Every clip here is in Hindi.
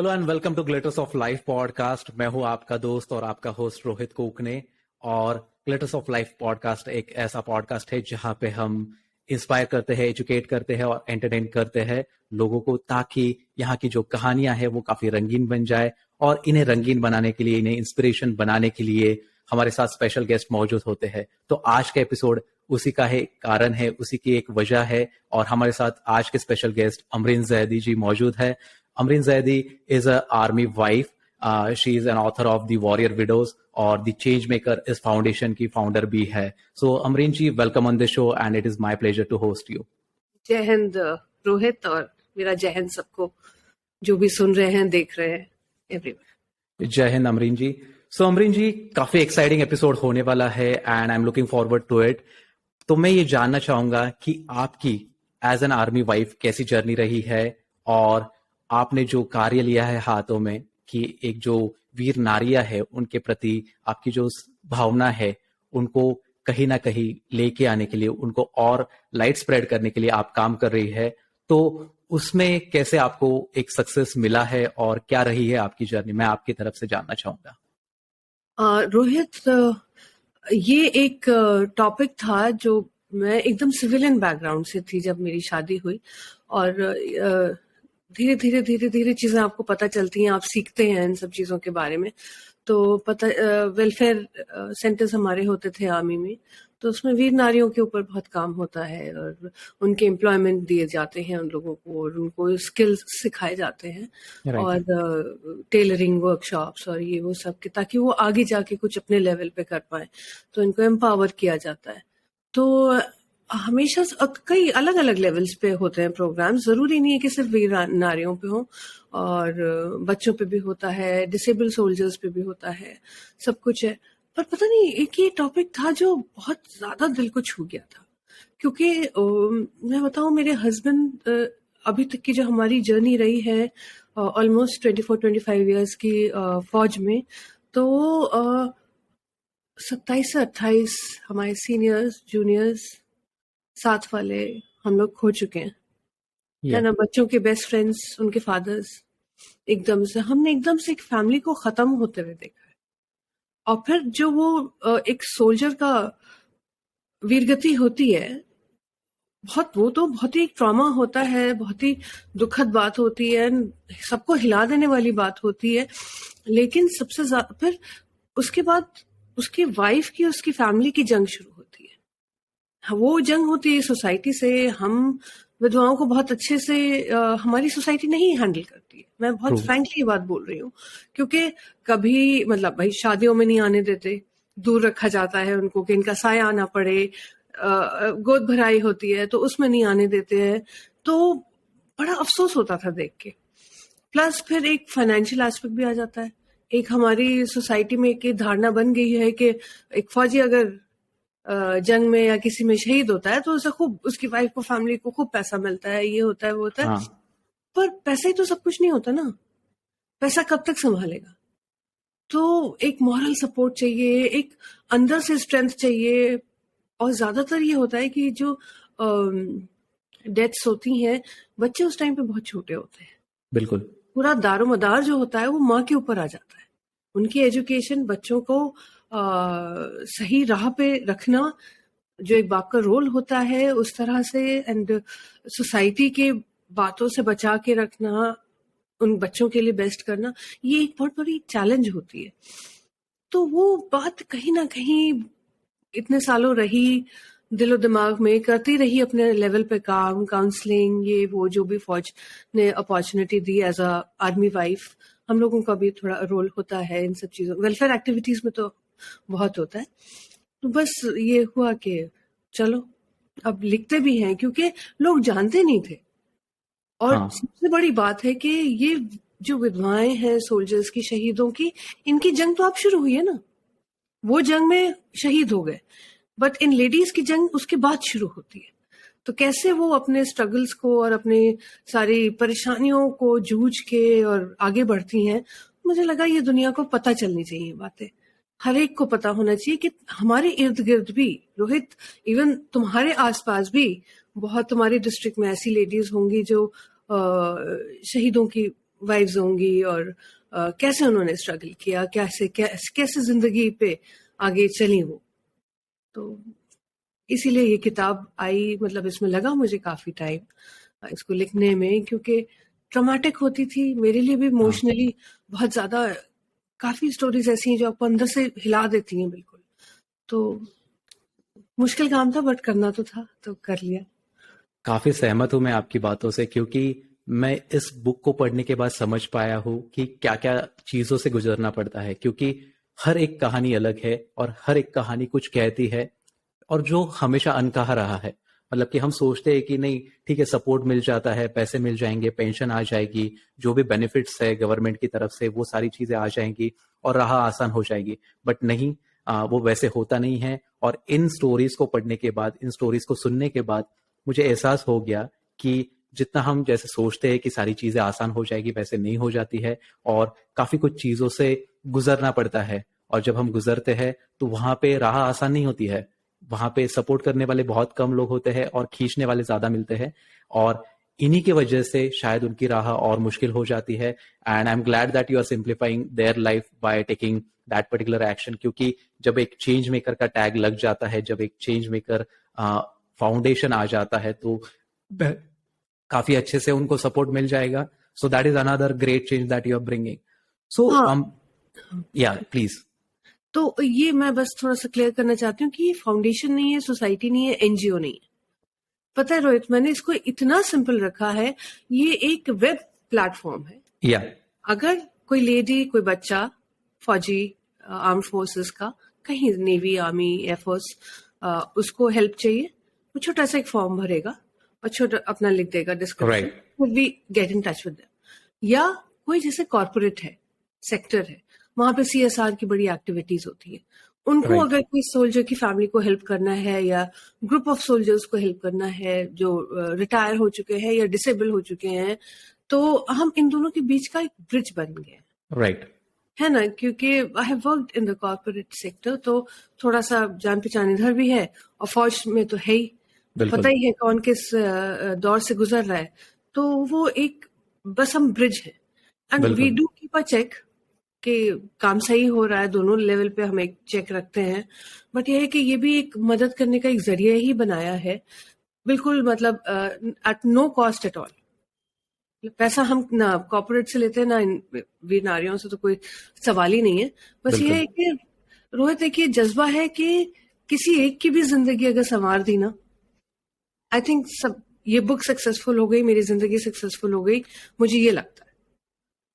Hello and welcome to glitters of life podcast. मैं हूं आपका दोस्त और आपका होस्ट रोहित कोकने। और ग्लिटर्स ऑफ लाइफ पॉडकास्ट एक ऐसा पॉडकास्ट है जहां पे हम इंस्पायर करते हैं, एजुकेट करते हैं और एंटरटेन करते हैं लोगों को, ताकि यहाँ की जो कहानियां हैं वो काफी रंगीन बन जाए। और इन्हें रंगीन बनाने के लिए, इन्हें इंस्पिरेशन बनाने के लिए हमारे साथ स्पेशल गेस्ट मौजूद होते हैं। तो आज का एपिसोड उसी का है, कारण है, उसी की एक वजह है। और हमारे साथ आज के स्पेशल गेस्ट अमरीन जैदी जी मौजूद है। Amreen Zaidi is an army wife. She is an author of The Warrior Widows और The Changemaker इस फाउंडेशन की फाउंडर भी है। So Amreen ji, welcome on the show and it is my pleasure to host you. जय हिंद रोहित, और मेरा जय हिंद सबको जो भी सुन रहे हैं, देख रहे हैं, एवरीवन। जय हिंद अमरीन जी। सो अमरीन जी, काफी एक्साइटिंग एपिसोड होने वाला है and I am looking forward to it. तो मैं ये जानना चाहूंगा कि आपकी एज एन आर्मी वाइफ कैसी जर्नी रही है, और आपने जो कार्य लिया है हाथों में कि एक जो वीर नारियां है उनके प्रति आपकी जो भावना है उनको कहीं ना कहीं लेके आने के लिए, उनको और लाइट स्प्रेड करने के लिए आप काम कर रही है। तो उसमें कैसे आपको एक सक्सेस मिला है और क्या रही है आपकी जर्नी, मैं आपकी तरफ से जानना चाहूंगा। रोहित, ये एक टॉपिक था जो मैं एकदम सिविलियन बैकग्राउंड से थी जब मेरी शादी हुई। और धीरे धीरे धीरे धीरे चीजें आपको पता चलती हैं, आप सीखते हैं इन सब चीजों के बारे में। तो पता वेलफेयर सेंटर्स हमारे होते थे आर्मी में, तो उसमें वीर नारियों के ऊपर बहुत काम होता है और उनके एम्प्लॉयमेंट दिए जाते हैं उन लोगों को, और उनको स्किल्स सिखाए जाते हैं। Right. और टेलरिंग वर्कशॉप्स और ये वो सब के, ताकि वो आगे जाके कुछ अपने लेवल पे कर पाए, तो इनको एम्पावर किया जाता है। तो हमेशा कई अलग अलग लेवल्स पे होते हैं प्रोग्राम, जरूरी नहीं है कि सिर्फ वीर नारियों पे हो, और बच्चों पे भी होता है, डिसेबल सोल्जर्स पे भी होता है, सब कुछ है। पर पता नहीं, एक ये टॉपिक था जो बहुत ज्यादा दिल को छू गया था, क्योंकि मैं बताऊं, मेरे हस्बैंड अभी तक की जो हमारी जर्नी रही है, ऑलमोस्ट 24-25 ईयर्स की फौज में, तो 27 से 28 हमारे सीनियर्स, जूनियर्स, साथ वाले हम लोग खो चुके हैं। है ना, बच्चों के बेस्ट फ्रेंड्स, उनके फादर्स, एकदम से हमने एकदम से एक फैमिली को खत्म होते हुए देखा है। और फिर जो वो एक सोल्जर का वीरगति होती है, वो तो बहुत ही ट्रॉमा होता है, बहुत ही दुखद बात होती है, सबको हिला देने वाली बात होती है। लेकिन सबसे ज्यादा फिर उसके बाद उसकी वाइफ की, उसकी फैमिली की जंग शुरू होती है। वो जंग होती है सोसाइटी से। हम विधवाओं को बहुत अच्छे से हमारी सोसाइटी नहीं हैंडल करती है। मैं बहुत फ्रैंकली ये बात बोल रही हूँ, क्योंकि कभी मतलब भाई शादियों में नहीं आने देते, दूर रखा जाता है उनको कि इनका साया आना पड़े, गोद भराई होती है तो उसमें नहीं आने देते हैं। तो बड़ा अफसोस होता था देख के। प्लस फिर एक फाइनेंशियल एस्पेक्ट भी आ जाता है। एक हमारी सोसाइटी में एक धारणा बन गई है कि एक फौजी अगर जंग में या किसी में शहीद होता है तो उसे खूब, उसकी वाइफ को, फैमिली को खूब पैसा मिलता है, ये होता है, वो होता है। हाँ। पर पैसा ही तो सब कुछ नहीं होता ना, पैसा कब तक संभालेगा। तो एक मॉरल सपोर्ट चाहिए, एक अंदर से स्ट्रेंथ चाहिए। और ज्यादातर ये होता है कि जो डेथ्स होती हैं, बच्चे उस टाइम पे बहुत छोटे होते हैं। बिल्कुल। पूरा दारोमदार जो होता है वो माँ के ऊपर आ जाता है। उनकी एजुकेशन, बच्चों को सही राह पे रखना, जो एक बाप का रोल होता है उस तरह से, एंड सोसाइटी के बातों से बचा के रखना, उन बच्चों के लिए बेस्ट करना, ये एक बहुत बड़ी चैलेंज होती है। तो वो बात कहीं ना कहीं इतने सालों रही, दिलो दिमाग में करती रही, अपने लेवल पे काम, काउंसलिंग, ये वो जो भी फौज ने अपॉर्चुनिटी दी एज अ आर्मी वाइफ। हम लोगों का भी थोड़ा रोल होता है इन सब चीजों, वेलफेयर एक्टिविटीज में तो बहुत होता है। तो बस ये हुआ कि चलो अब लिखते भी हैं, क्योंकि लोग जानते नहीं थे। और हाँ। सबसे बड़ी बात है कि ये जो विधवाएं हैं सोल्जर्स की, शहीदों की, इनकी जंग तो अब शुरू हुई है ना। वो जंग में शहीद हो गए, बट इन लेडीज की जंग उसके बाद शुरू होती है। तो कैसे वो अपने स्ट्रगल्स को और अपने सारी परेशानियों को जूझ के और आगे बढ़ती हैं, मुझे लगा ये दुनिया को पता चलनी चाहिए बातें। हर एक को पता होना चाहिए कि हमारे इर्द गिर्द भी, रोहित, इवन तुम्हारे आसपास भी बहुत, तुम्हारे डिस्ट्रिक्ट में ऐसी लेडीज होंगी जो शहीदों की वाइफ्स होंगी और कैसे उन्होंने स्ट्रगल किया, कैसे जिंदगी पे आगे चली वो। तो इसीलिए ये किताब आई, मतलब इसमें लगा मुझे काफी टाइम इसको लिखने में, क्योंकि ट्रॉमेटिक होती थी मेरे लिए भी हाँ, इमोशनली बहुत ज्यादा। काफी स्टोरीज ऐसी हैं जो आपको अंदर से हिला देती हैं बिल्कुल। तो मुश्किल काम था बट करना तो था, तो कर लिया। काफी सहमत हूं मैं आपकी बातों से, क्योंकि मैं इस बुक को पढ़ने के बाद समझ पाया हूं कि क्या क्या चीजों से गुजरना पड़ता है, क्योंकि हर एक कहानी अलग है और हर एक कहानी कुछ कहती है, और जो हमेशा अनकहा रहा है। मतलब कि हम सोचते हैं कि नहीं ठीक है, सपोर्ट मिल जाता है, पैसे मिल जाएंगे, पेंशन आ जाएगी, जो भी बेनिफिट्स है गवर्नमेंट की तरफ से वो सारी चीजें आ जाएंगी और राह आसान हो जाएगी। बट नहीं, वो वैसे होता नहीं है। और इन स्टोरीज को पढ़ने के बाद, इन स्टोरीज को सुनने के बाद मुझे एहसास हो गया कि जितना हम जैसे सोचते हैं कि सारी चीजें आसान हो जाएगी, वैसे नहीं हो जाती है, और काफी कुछ चीजों से गुजरना पड़ता है। और जब हम गुजरते हैं तो वहां पे राह आसान नहीं होती है, वहां पे सपोर्ट करने वाले बहुत कम लोग होते हैं और खींचने वाले ज्यादा मिलते हैं, और इन्हीं की वजह से शायद उनकी राह और मुश्किल हो जाती है। And I am glad that you are simplifying their life by taking that particular action, क्योंकि जब एक चेंज मेकर का टैग लग जाता है, जब एक चेंज मेकर फाउंडेशन आ जाता है, तो काफी अच्छे से उनको सपोर्ट मिल जाएगा। So that is another great change that you are bringing. So हाँ, या प्लीज। तो ये मैं बस थोड़ा सा क्लियर करना चाहती हूँ कि ये फाउंडेशन नहीं है, सोसाइटी नहीं है, एनजीओ नहीं है। पता है रोहित, मैंने इसको इतना सिंपल रखा है, ये एक वेब प्लेटफॉर्म है। या अगर कोई लेडी, कोई बच्चा फौजी, आर्म फोर्सेस का, कहीं नेवी, आर्मी, एयरफोर्स, उसको हेल्प चाहिए, वो छोटा सा एक फॉर्म भरेगा और छोटा अपना लिख देगा description, right. Will be get in touch with them. या कोई जैसे कॉर्पोरेट है, सेक्टर है, वहां पे सीएसआर की बड़ी एक्टिविटीज होती है, उनको राइट। अगर कोई सोल्जर की फैमिली को हेल्प करना है या ग्रुप ऑफ सोल्जर्स को हेल्प करना है जो रिटायर हो चुके हैं या डिसेबल हो चुके हैं, तो हम इन दोनों के बीच का एक ब्रिज बन गए हैं, राइट। है ना। क्योंकि I have worked in the corporate sector, तो थोड़ा सा जान पहचान इधर भी है, और फौज में तो है ही, पता बिल्कुल। ही है कौन किस दौर से गुजर रहा है। तो वो एक, बस हम ब्रिज है, एंड वी बिल्कुल डू कीप अ चेक कि काम सही हो रहा है, दोनों लेवल पे हम एक चेक रखते हैं। बट ये है कि ये भी एक मदद करने का एक जरिया ही बनाया है, बिल्कुल, मतलब at no cost at all. पैसा हम ना कॉर्पोरेट से लेते हैं ना इन वीर नारियों से, तो कोई सवाल ही नहीं है। बस ये बिल्कुल। है कि रोहित, एक ये जज्बा है कि किसी एक की भी जिंदगी अगर संवार दी ना, आई थिंक सब, ये बुक सक्सेसफुल हो गई, मेरी जिंदगी सक्सेसफुल हो गई, मुझे ये लगता है।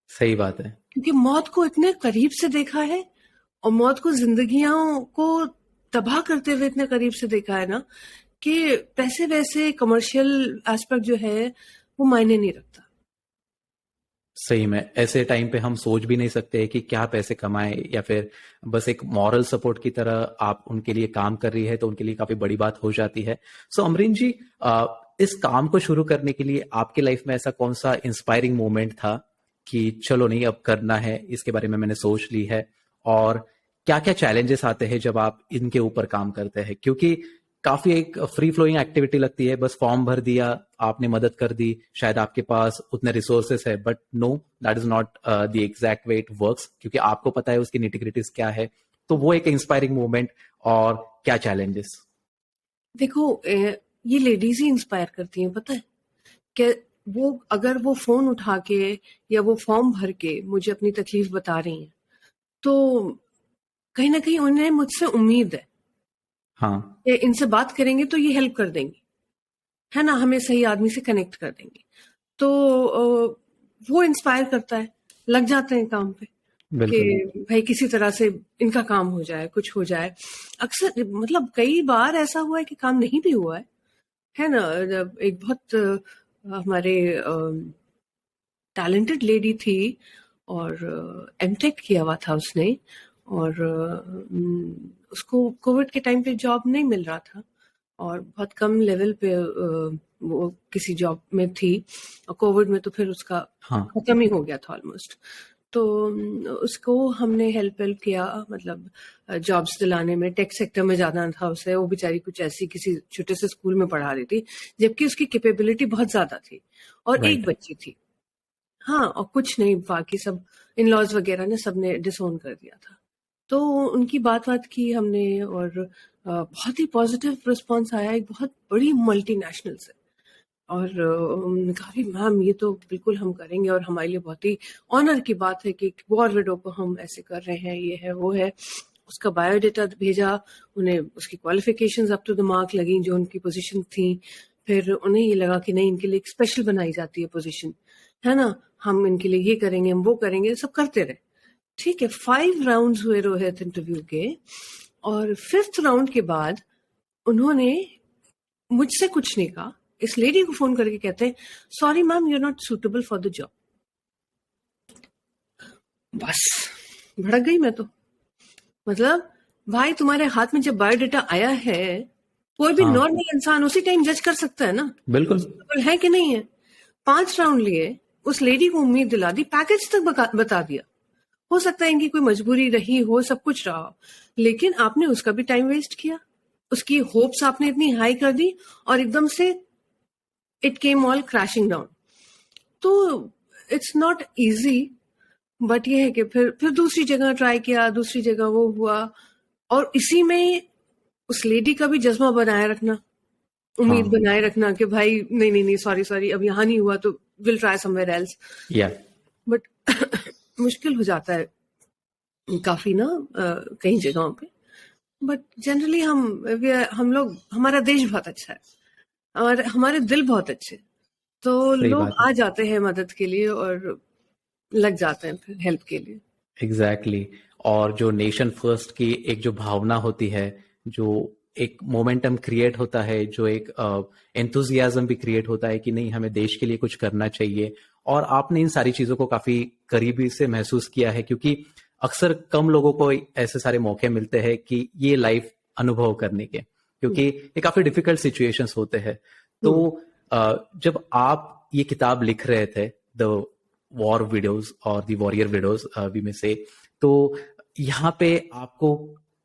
सही बात है। क्योंकि मौत को इतने करीब से देखा है, और मौत को जिंदगियों को तबाह करते हुए इतने करीब से देखा है ना, कि पैसे वैसे कमर्शियल एस्पेक्ट जो है वो मायने नहीं रखता। सही में ऐसे टाइम पे हम सोच भी नहीं सकते कि क्या पैसे कमाएं, या फिर बस एक मॉरल सपोर्ट की तरह आप उनके लिए काम कर रही है तो उनके लिए काफी बड़ी बात हो जाती है। सो अमरीन जी, इस काम को शुरू करने के लिए आपके लाइफ में ऐसा कौन सा इंस्पायरिंग मोमेंट था कि चलो नहीं अब करना है, इसके बारे में मैंने सोच ली है? और क्या क्या चैलेंजेस आते हैं जब आप इनके ऊपर काम करते हैं? क्योंकि काफी एक फ्री फ्लोइंग एक्टिविटी लगती है, बस फॉर्म भर दिया, आपने मदद कर दी, शायद आपके पास उतने रिसोर्सेस है, but no, that is not the exact way it works, क्योंकि आपको पता है उसकी निटिग्रिटीज क्या है। तो वो एक इंस्पायरिंग मोमेंट, और क्या चैलेंजेस? देखो, ये लेडीज ही इंस्पायर करती हैं, पता है कि वो अगर वो फोन उठा के या वो फॉर्म भर के मुझे अपनी तकलीफ बता रही हैं, तो कहीं ना कहीं उन्हें मुझसे उम्मीद है हाँ। कि इनसे बात करेंगे तो ये हेल्प कर देंगी, है ना, हमें सही आदमी से कनेक्ट कर देंगे। तो वो इंस्पायर करता है, लग जाते हैं काम पे कि बिल्कुल। भाई किसी तरह से इनका काम हो जाए, कुछ हो जाए। अक्सर, मतलब कई बार ऐसा हुआ है कि काम नहीं भी हुआ है ना। जब एक बहुत हमारे टैलेंटेड लेडी थी, और एमटेक किया हुआ था उसने, और उसको कोविड के टाइम पे जॉब नहीं मिल रहा था, और बहुत कम लेवल पे वो किसी जॉब में थी, और कोविड में तो फिर उसका हाँ। खत्म ही हो गया था ऑलमोस्ट। तो उसको हमने हेल्प किया, मतलब जॉब्स दिलाने में। टेक सेक्टर में जाना था उसे, वो बेचारी कुछ ऐसी किसी छोटे से स्कूल में पढ़ा रही थी, जबकि उसकी कैपेबिलिटी बहुत ज्यादा थी, और एक राइट। बच्ची थी। हाँ, और कुछ नहीं, बाकी सब इन-लॉज वगैरह ने सबने डिसोन कर दिया था। तो उनकी बात की हमने, और बहुत ही पॉजिटिव रिस्पॉन्स आया एक बहुत बड़ी मल्टीनेशनल से। और उन्होंने कहा कि मैम ये तो बिल्कुल हम करेंगे, और हमारे लिए बहुत ही ऑनर की बात है कि वॉर विडो को हम ऐसे कर रहे हैं, ये है वो है। उसका बायोडाटा भेजा, उन्हें उसकी qualifications up to the mark लगी जो उनकी पोजीशन थी। फिर उन्हें ये लगा कि नहीं, इनके लिए एक स्पेशल बनाई जाती है पोजीशन, है ना, हम इनके लिए ये करेंगे, हम वो करेंगे, सब करते रहे। ठीक है, 5 राउंड्स हुए रोहित इंटरव्यू के, और 5th राउंड के बाद उन्होंने मुझसे कुछ नहीं कहा, इस लेडी को फोन करके कहते हैं, sorry ma'am, you are not suitable for the job. बस भड़क गई मैं तो। मतलब भाई, तुम्हारे हाथ में जब बायोडाटा आया है, कोई भी हाँ नॉर्मल इंसान उसी टाइम जज कर सकता है ना, बिल्कुल। सुटेबल है कि नहीं है। 5 राउंड लिए, उस लेडी को उम्मीद दिला दी, पैकेज तक बता दिया। हो सकता है इनकी कोई मजबूरी रही हो, सब कुछ रहा हो, लेकिन आपने उसका भी टाइम वेस्ट किया, उसकी होप्स आपने इतनी हाई कर दी, और एकदम से it came all crashing down. तो इट्स नॉट इजी, बट ये है कि फिर दूसरी जगह ट्राई किया, दूसरी जगह वो हुआ, और इसी में उस लेडी का भी जज्बा बनाए रखना, उम्मीद हाँ बनाए रखना कि भाई नहीं नहीं नहीं, सॉरी सॉरी, अब यहाँ नहीं हुआ तो विल ट्राई समवेयर एल्स। या बट मुश्किल हो जाता है काफी ना, कई जगहों पे। बट जनरली हम लोग, हमारा देश बहुत अच्छा है, और हमारे दिल बहुत अच्छे, तो सही लोग बात है। आ जाते हैं मदद के लिए, और लग जाते हैं फिर हेल्प के लिए। Exactly exactly. और जो नेशन फर्स्ट की एक जो भावना होती है, जो एक मोमेंटम क्रिएट होता है, जो एक एंथुजियाज्म भी क्रिएट होता है कि नहीं, हमें देश के लिए कुछ करना चाहिए। और आपने इन सारी चीजों को काफी करीबी से महसूस किया है, क्योंकि अक्सर कम लोगों को ऐसे सारे मौके मिलते हैं कि ये लाइफ अनुभव करने के, क्योंकि ये काफी डिफिकल्ट सिचुएशंस होते हैं। तो जब आप ये किताब लिख रहे थे, द वॉर विडोज और द वॉरियर विडोज वी में से, तो यहाँ पे आपको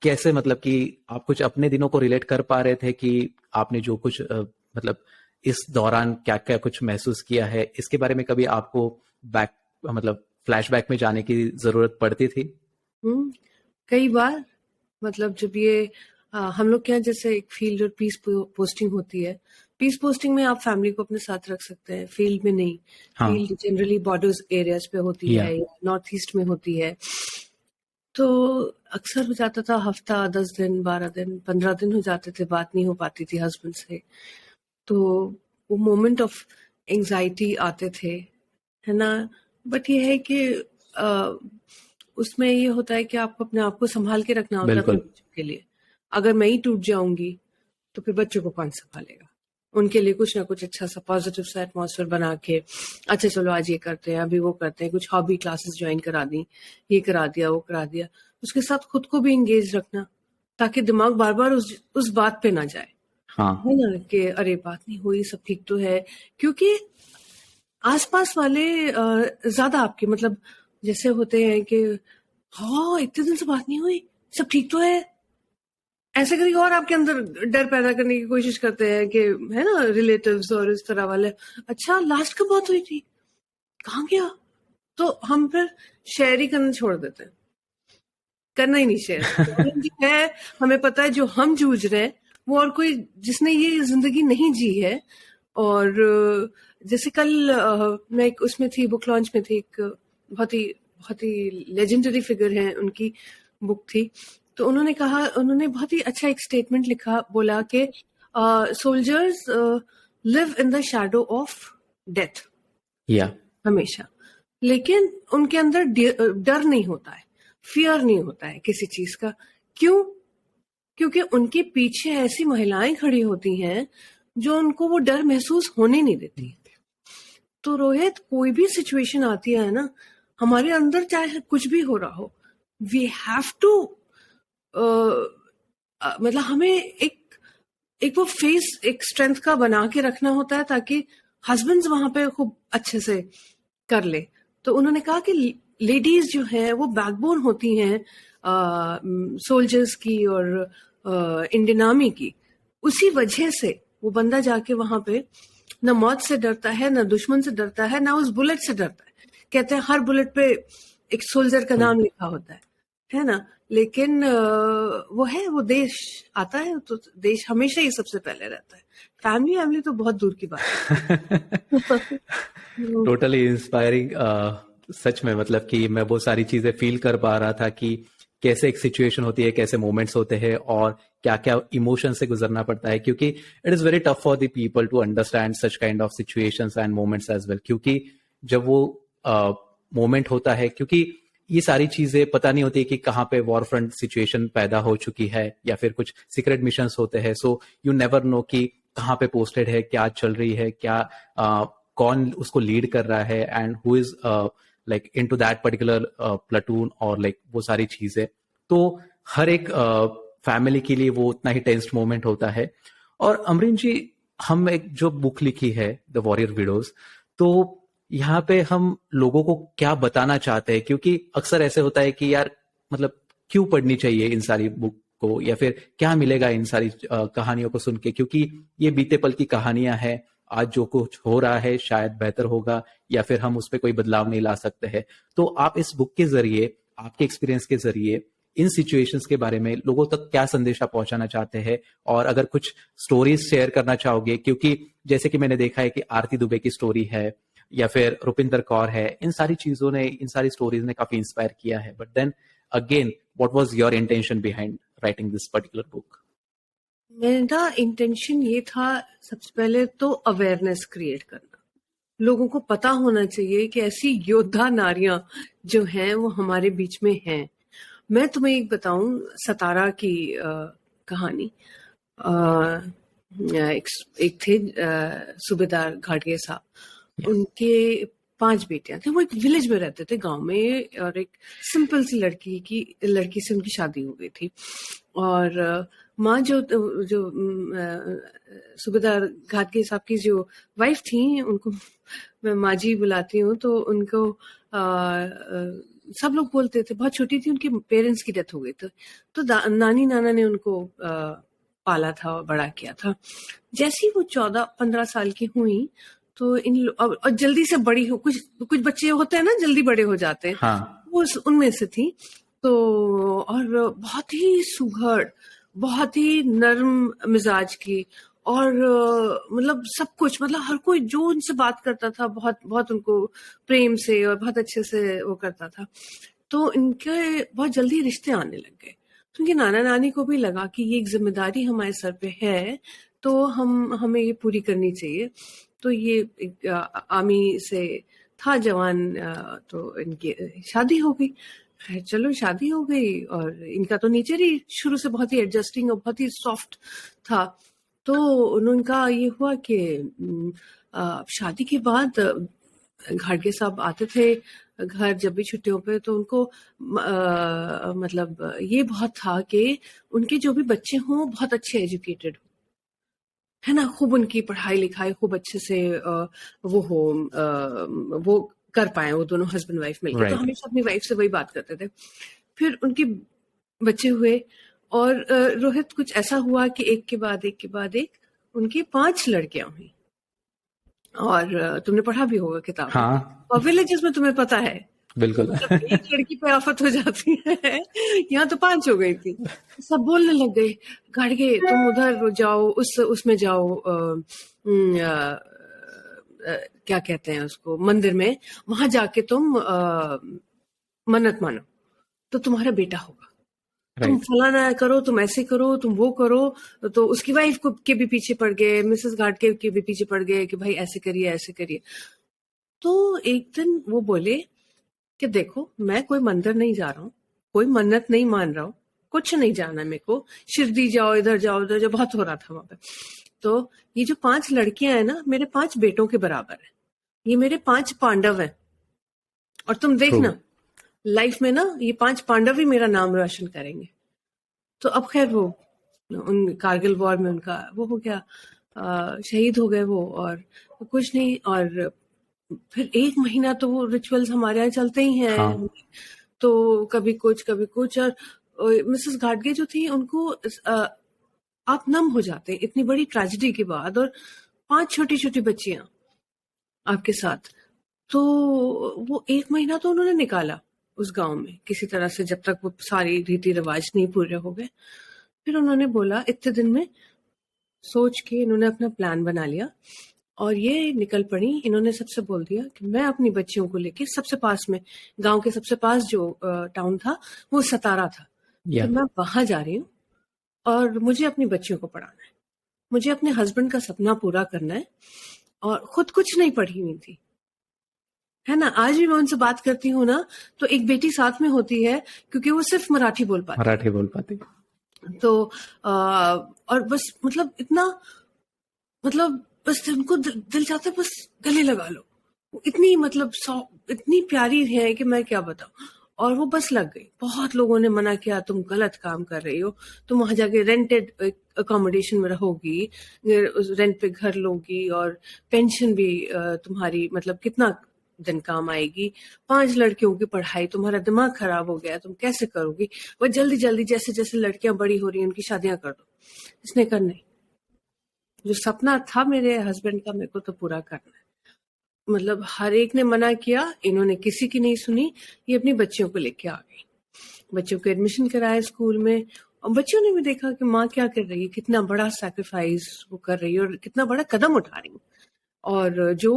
कैसे, मतलब कि आप कुछ अपने दिनों को रिलेट कर पा रहे थे कि आपने जो कुछ मतलब इस दौरान क्या क्या कुछ महसूस किया है, इसके बारे में कभी आपको बैक, मतलब फ्लैशबैक में जाने की जरूरत पड़ती थी? कई बार, मतलब जब ये हम लोग क्या, जैसे एक फील्ड और पीस पोस्टिंग होती है, पीस पोस्टिंग में आप फैमिली को अपने साथ रख सकते हैं, फील्ड में नहीं। हाँ फील्ड जनरली बॉर्डर्स एरियाज पे होती या है, या नॉर्थ ईस्ट में होती है। तो अक्सर हो जाता था हफ्ता, 10 दिन, 12 दिन, 15 दिन हो जाते थे, बात नहीं हो पाती थी हस्बैंड से। तो वो मोमेंट ऑफ एंजाइटी आते थे, है ना। बट ये है कि उसमें ये होता है कि आपको अपने आप को संभाल के रखना होता है अपने बिल्कुल। बच्चों के लिए। अगर मैं ही टूट जाऊंगी तो फिर बच्चों को कौन संभालेगा। उनके लिए कुछ ना कुछ अच्छा सा पॉजिटिव सा एटमॉस्फेयर बना के, अच्छा चलो आज ये करते हैं, अभी वो करते हैं, कुछ हॉबी क्लासेस ज्वाइन करा दी, ये करा दिया, वो करा दिया। उसके साथ खुद को भी इंगेज रखना, ताकि दिमाग बार बार उस बात पे ना जाए, हाँ है ना, कि अरे बात नहीं हुई, सब ठीक तो है। क्योंकि आसपास वाले ज्यादा आपके, मतलब जैसे होते हैं कि हाँ इतने दिन से बात नहीं हुई, सब ठीक तो है, ऐसे करके और आपके अंदर डर पैदा करने की कोशिश करते हैं कि, है ना, रिलेटिव्स और इस तरह वाले। अच्छा लास्ट कब बात हुई थी, कहाँ गया। तो हम फिर शेयर ही करना छोड़ देते हैं, करना ही नहीं शेयर। प्रॉब्लम जो है, हमें पता है जो हम जूझ रहे हैं वो और कोई जिसने ये जिंदगी नहीं जी है। और जैसे कल मैं एक उसमें थी, बुक लॉन्च में थी, एक बहुत ही लेजेंडरी फिगर है, उनकी बुक थी। तो उन्होंने कहा, उन्होंने बहुत ही अच्छा एक स्टेटमेंट लिखा, बोला कि soldiers live in the shadow of death, या हमेशा। लेकिन उनके अंदर डर नहीं होता है, फियर नहीं होता है किसी चीज का। क्यों? क्योंकि उनके पीछे ऐसी महिलाएं खड़ी होती हैं जो उनको वो डर महसूस होने नहीं देती। तो रोहित, कोई भी सिचुएशन आती है ना, हमारे अंदर चाहे कुछ भी हो रहा हो, वी हैव टू, मतलब हमें एक वो फेस, एक स्ट्रेंथ का बना के रखना होता है, ताकि हस्बैंड्स वहां पे खूब अच्छे से कर ले। तो उन्होंने कहा कि लेडीज जो है वो बैकबोन होती हैं सोल्जर्स की और इंडियन आर्मी की। उसी वजह से वो बंदा जाके वहां पे न मौत से डरता है, न दुश्मन से डरता है, ना उस बुलेट से डरता है, कहते हैं हर बुलेट पे एक सोल्जर का नाम लिखा होता है ना, लेकिन वो देश आता है तो देश हमेशा ही सबसे पहले रहता है। फैमिली तो बहुत दूर की बात है। Totally inspiring. सच में मतलब कि मैं वो सारी चीजें फील कर पा रहा था कि कैसे एक सिचुएशन होती है, कैसे मोमेंट्स होते हैं और क्या क्या इमोशन से गुजरना पड़ता है, क्योंकि it is very tough for the people to understand such kind of situations and moments as well. क्योंकि जब वो मोमेंट होता है, क्योंकि ये सारी चीजें पता नहीं होती कि कहाँ पे वॉर फ्रंट सिचुएशन पैदा हो चुकी है या फिर कुछ सीक्रेट मिशंस होते हैं, सो यू नेवर नो कि कहाँ पे पोस्टेड है, क्या चल रही है, क्या कौन उसको लीड कर रहा है and who is like into that particular platoon और लाइक वो सारी चीजें। तो हर एक फैमिली के लिए वो उतना ही टेंस्ड मोमेंट होता है। और अमरीन जी, हम एक जो बुक लिखी है द वॉरियर विडोज, तो यहाँ पे हम लोगों को क्या बताना चाहते हैं, क्योंकि अक्सर ऐसे होता है कि यार मतलब क्यों पढ़नी चाहिए इन सारी बुक को, या फिर क्या मिलेगा इन सारी कहानियों को सुन के, क्योंकि ये बीते पल की कहानियां हैं। आज जो कुछ हो रहा है शायद बेहतर होगा या फिर हम उस पर कोई बदलाव नहीं ला सकते हैं। तो आप इस बुक के जरिए, आपके एक्सपीरियंस के जरिए इन सिचुएशंस के बारे में लोगों तक क्या संदेशा पहुंचाना चाहते हैं, और अगर कुछ स्टोरीज शेयर करना चाहोगे, क्योंकि जैसे कि मैंने देखा है कि आरती दुबे की स्टोरी है या फिर रुपिंदर कौर है, इन सारी चीजों ने, इन सारी स्टोरीज ने काफी इंस्पायर किया है। But then again, what was your intention behind writing this particular book? मेरा इंटेंशन ये था, सबसे पहले तो अवेयरनेस क्रिएट करना। लोगों को पता होना चाहिए कि ऐसी योद्धा नारियां जो हैं वो हमारे बीच में हैं। मैं तुम्हें एक बताऊं, सतारा की कहानी। एक थे सूबेदार घाटगे साहब, उनके 5 बेटियां थे। वो एक विलेज में रहते थे, गांव में, और एक सिंपल सी लड़की से उनकी शादी हो गई थी। और माँ जो सूबेदार घाटगे साहब की जो वाइफ थी, उनको मैं माँ जी बुलाती हूँ, तो उनको सब लोग बोलते थे, बहुत छोटी थी, उनके पेरेंट्स की डेथ हो गई थी, तो नानी नाना ने उनको पाला था और बड़ा किया था। जैसी वो 14-15 साल की हुई, तो और जल्दी से बड़ी हो, कुछ बच्चे होते हैं ना जल्दी बड़े हो जाते हैं, हाँ। वो उनमें से थी। तो और बहुत ही सुघड़, बहुत ही नर्म मिजाज की, और मतलब सब कुछ, मतलब हर कोई जो उनसे बात करता था बहुत बहुत उनको प्रेम से और बहुत अच्छे से वो करता था। तो इनके बहुत जल्दी रिश्ते आने लग गए। तो उनके नाना नानी को भी लगा कि ये एक जिम्मेदारी हमारे सर पे है, तो हमें ये पूरी करनी चाहिए। तो ये आर्मी से था जवान, तो इनकी शादी हो गई। चलो शादी हो गई, और इनका तो नेचर ही शुरू से बहुत ही एडजस्टिंग और बहुत ही सॉफ्ट था। तो उनका ये हुआ कि शादी के बाद घाटगे साहब आते थे घर जब भी छुट्टियों पे, तो उनको मतलब ये बहुत था कि उनके जो भी बच्चे हों बहुत अच्छे एजुकेटेड हो, है ना, खूब उनकी पढ़ाई लिखाई खूब अच्छे से वो कर पाए, वो दोनों हस्बैंड वाइफ मिलके। तो हमेशा अपनी वाइफ से वही बात करते थे। फिर उनके बच्चे हुए, और रोहित कुछ ऐसा हुआ कि एक के बाद एक उनकी 5 लड़कियां हुई। और तुमने पढ़ा भी होगा किताब में। हाँ, और विलेजेस में तुम्हें पता है, बिल्कुल। जब एक लड़की पे आफत हो जाती है, यहाँ तो 5 हो गई थी। सब बोलने लग गए, गाड़गे तुम उधर जाओ, उसमें जाओ, क्या कहते हैं उसको, मंदिर में, वहां जाके तुम मन्नत मानो तो तुम्हारा बेटा होगा। तुम फलाना करो, तुम ऐसे करो, तुम वो करो। तो उसकी वाइफ को के भी पीछे पड़ गए, मिसेस घाटगे के भी पीछे पड़ गए कि भाई ऐसे करिए ऐसे करिए। तो एक दिन वो बोले कि देखो, मैं कोई मंदिर नहीं जा रहा हूँ, कोई मन्नत नहीं मान रहा हूँ, कुछ नहीं जाना मेरे को, शिरडी जाओ, इधर जाओ, उधर जाओ, बहुत हो रहा था वहां पे। तो ये जो 5 लड़कियां हैं ना, मेरे 5 बेटों के बराबर है, ये मेरे 5 पांडव हैं। और तुम देखना लाइफ में ना, ये 5 पांडव ही मेरा नाम रोशन करेंगे। तो अब खैर वो उन कारगिल वॉर में उनका वो हो गया, शहीद हो गए वो, और कुछ नहीं। और फिर 1 महीना तो वो रिचुअल्स हमारे यहाँ चलते ही हैं। हाँ। तो कभी कुछ कभी कुछ। और मिसेस घाटगे जो थी, उनको आप नम हो जाते हैं इतनी बड़ी ट्रेजेडी के बाद, और 5 छोटी छोटी बच्चियां आपके साथ। तो वो 1 महीना तो उन्होंने निकाला उस गाँव में किसी तरह से, जब तक वो सारी रीति-रिवाज नहीं पूरे हो गए। फिर उन्होंने बोला इतने दिन में, सोच के इन्होंने अपना प्लान बना लिया और ये निकल पड़ी। इन्होंने सबसे बोल दिया कि मैं अपनी बच्चियों को लेके सबसे पास में, गाँव के सबसे पास जो टाउन था वो सतारा था, कि मैं वहाँ जा रही हूँ और मुझे अपनी बच्चियों को पढ़ाना है। मुझे अपने हस्बैंड का सपना पूरा करना है और खुद कुछ नहीं पढ़ी हुई थी, है ना। आज भी मैं उनसे बात करती हूँ ना, तो एक बेटी साथ में होती है क्योंकि वो सिर्फ मराठी बोल पाती। तो और बस मतलब इतना, मतलब बस उनको दिल चाहता है बस गले लगा लो। वो इतनी मतलब इतनी प्यारी है कि मैं क्या बताऊं। और वो बस लग गई। बहुत लोगों ने मना किया, तुम गलत काम कर रही हो, तुम वहां जाके रेंटेड अकोमोडेशन में रहोगी, रेंट पे घर लोगी और पेंशन भी तुम्हारी मतलब कितना दिन काम आएगी। 5 लड़कियों की पढ़ाई, तुम्हारा दिमाग खराब हो गया, तुम कैसे करोगी। वो जल्दी जल्दी जैसे जैसे लड़कियां बड़ी हो रही हैं उनकी शादियां कर दो। इसने कर नहीं, जो सपना था मेरे हस्बैंड का, मेरे को तो पूरा करना है। मतलब हर एक ने मना किया, इन्होंने किसी की नहीं सुनी। ये अपनी बच्चियों को लेके आ गई, बच्चों को एडमिशन कराया स्कूल में। और बच्चों ने भी देखा कि माँ क्या कर रही है, कितना बड़ा सैक्रिफाइस वो कर रही है और कितना बड़ा कदम उठा रही है। और जो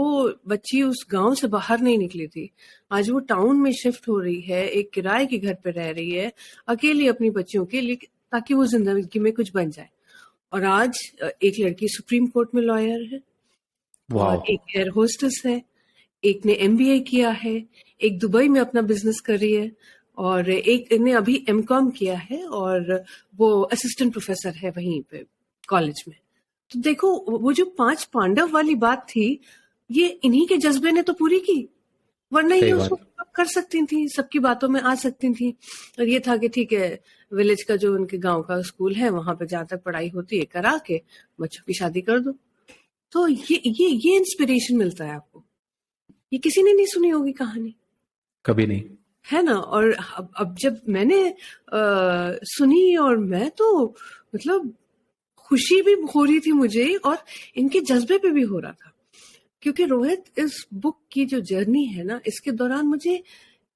बच्ची उस गांव से बाहर नहीं निकली थी, आज वो टाउन में शिफ्ट हो रही है, एक किराए के घर पे रह रही है अकेली अपनी बच्चियों के लिए, ताकि वो जिंदगी में कुछ बन जाए। और आज एक लड़की सुप्रीम कोर्ट में लॉयर है और एक एयर होस्टेस है, एक ने एमबीए किया है, एक दुबई में अपना बिजनेस कर रही है और एक ने अभी एमकॉम किया है और वो असिस्टेंट प्रोफेसर है वहीं पे कॉलेज में। तो देखो, वो जो 5 पांडव वाली बात थी, ये इन्हीं के जज्बे ने तो पूरी की, वरना ये उसको कर सकती थी, सबकी बातों में आ सकती थी। और ये था कि ठीक है, विलेज का जो उनके गांव का स्कूल है वहां पे जहां तक पढ़ाई होती है करा के बच्चों की शादी कर दो। तो ये इंस्पिरेशन मिलता है आपको। ये किसी ने नहीं सुनी होगी कहानी, कभी नहीं, है ना। और अब जब मैंने सुनी, और मैं तो मतलब खुशी भी हो रही थी मुझे और इनके जज्बे पे भी हो रहा था, क्योंकि रोहित, इस बुक की जो जर्नी है ना, इसके दौरान मुझे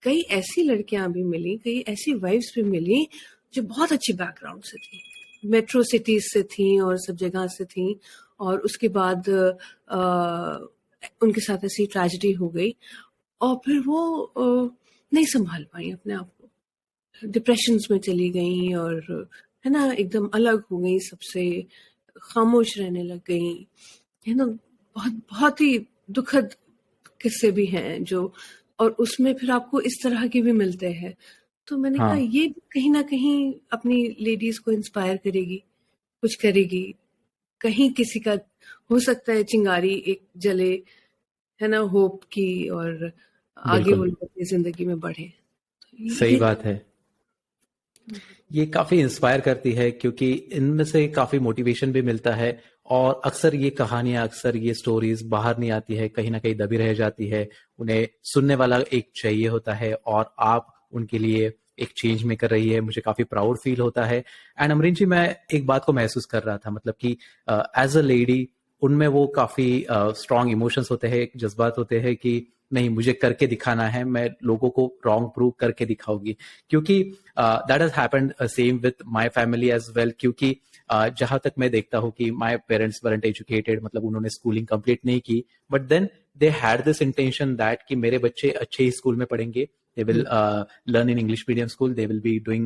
कई ऐसी लड़कियां भी मिली, कई ऐसी वाइफ्स भी मिली जो बहुत अच्छी बैकग्राउंड से थी, मेट्रो सिटीज से थी और सब जगह से थी। और उसके बाद उनके साथ ऐसी ट्रेजेडी हो गई और फिर वो नहीं संभाल पाई अपने आप को, डिप्रेशन में चली गई और, है ना, एकदम अलग हो गई सबसे, खामोश रहने लग गई, है ना। बहुत बहुत ही दुखद किस्से भी हैं जो, और उसमें फिर आपको इस तरह के भी मिलते हैं। तो मैंने कहा ये कहीं ना कहीं अपनी लेडीज को इंस्पायर करेगी, कुछ करेगी, कहीं किसी का हो सकता है चिंगारी एक जले, है ना, होप की, और आगे वो लोग अपनी जिंदगी में बढ़े। तो सही बात है। ये काफी इंस्पायर करती है क्योंकि इनमें से काफी मोटिवेशन भी मिलता है। और अक्सर ये कहानियां, अक्सर ये स्टोरीज बाहर नहीं आती है, कहीं ना कहीं दबी रह जाती है। उन्हें सुनने वाला एक चाहिए होता है और आप उनके लिए एक चेंज मेकर रही है। मुझे काफी प्राउड फील होता है। एंड अमरीन जी, मैं एक बात को महसूस कर रहा था, मतलब कि एज अ लेडी उनमें वो काफी स्ट्रॉन्ग इमोशंस होते हैं, जज्बात होते हैं कि नहीं, मुझे करके दिखाना है, मैं लोगों को रॉन्ग प्रूव करके दिखाऊंगी। क्योंकि that has happened same with my family as well. क्योंकि जहां तक मैं देखता हूँ कि माय पेरेंट्स वरंट एजुकेटेड, मतलब उन्होंने स्कूलिंग कंप्लीट नहीं की, but then they had this intention that कि मेरे बच्चे अच्छे ही स्कूल में पढ़ेंगे, they will learn in English medium school, they will be doing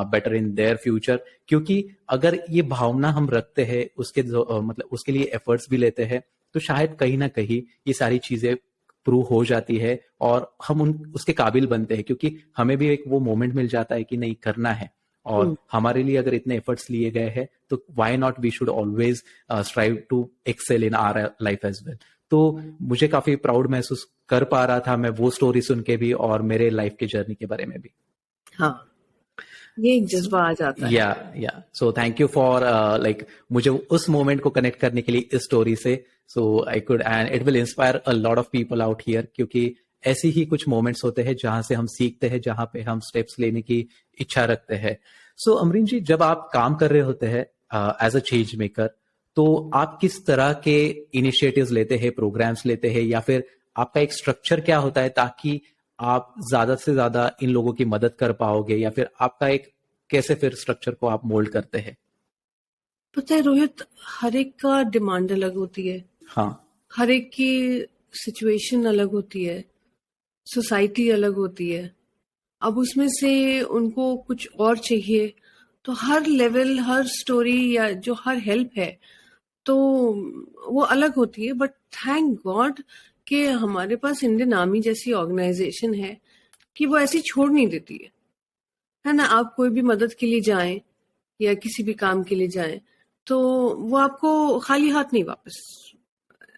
better in their future। क्योंकि अगर ये भावना हम रखते हैं, उसके मतलब उसके लिए एफर्ट्स भी लेते हैं, तो शायद कहीं ना कहीं ये सारी चीजें प्रूव हो जाती है और हम उसके काबिल बनते हैं। क्योंकि हमें भी एक वो मोमेंट मिल जाता है कि नहीं, करना है, और हमारे लिए अगर इतने एफर्ट्स लिए गए हैं तो why not, we should always strive to excel in our life as well. तो मुझे काफी प्राउड महसूस कर पा रहा था मैं वो स्टोरी सुन के भी, और मेरे लाइफ के जर्नी के बारे में भी। हाँ, ये एक जज्बा आ जाता है। या so thank you for like मुझे उस मोमेंट को कनेक्ट करने के लिए इस स्टोरी से। So I could, and it will inspire a lot of people out here. क्योंकि ऐसी ही कुछ मोमेंट्स होते हैं जहां से हम सीखते हैं, जहां पे हम स्टेप्स लेने की इच्छा रखते हैं। सो अमरीन जी, जब आप काम कर रहे होते हैं एज अ चेंज मेकर, तो आप किस तरह के इनिशिएटिव्स लेते हैं, प्रोग्राम्स लेते हैं, या फिर आपका एक स्ट्रक्चर क्या होता है ताकि आप ज्यादा से ज्यादा इन लोगों की मदद कर पाओगे, या फिर आपका एक कैसे फिर स्ट्रक्चर को आप मोल्ड करते हैं? पता है रोहित, हर एक का डिमांड अलग होती है, हाँ। हर एक की सिचुएशन अलग होती है, सोसाइटी अलग होती है। अब उसमें से उनको कुछ और चाहिए, तो हर लेवल, हर स्टोरी या जो हर हेल्प है तो वो अलग होती है। बट थैंक गॉड कि हमारे पास इंडियन आर्मी जैसी ऑर्गेनाइजेशन है कि वो ऐसी छोड़ नहीं देती है ना। आप कोई भी मदद के लिए जाएं या किसी भी काम के लिए जाएं तो वो आपको खाली हाथ नहीं वापस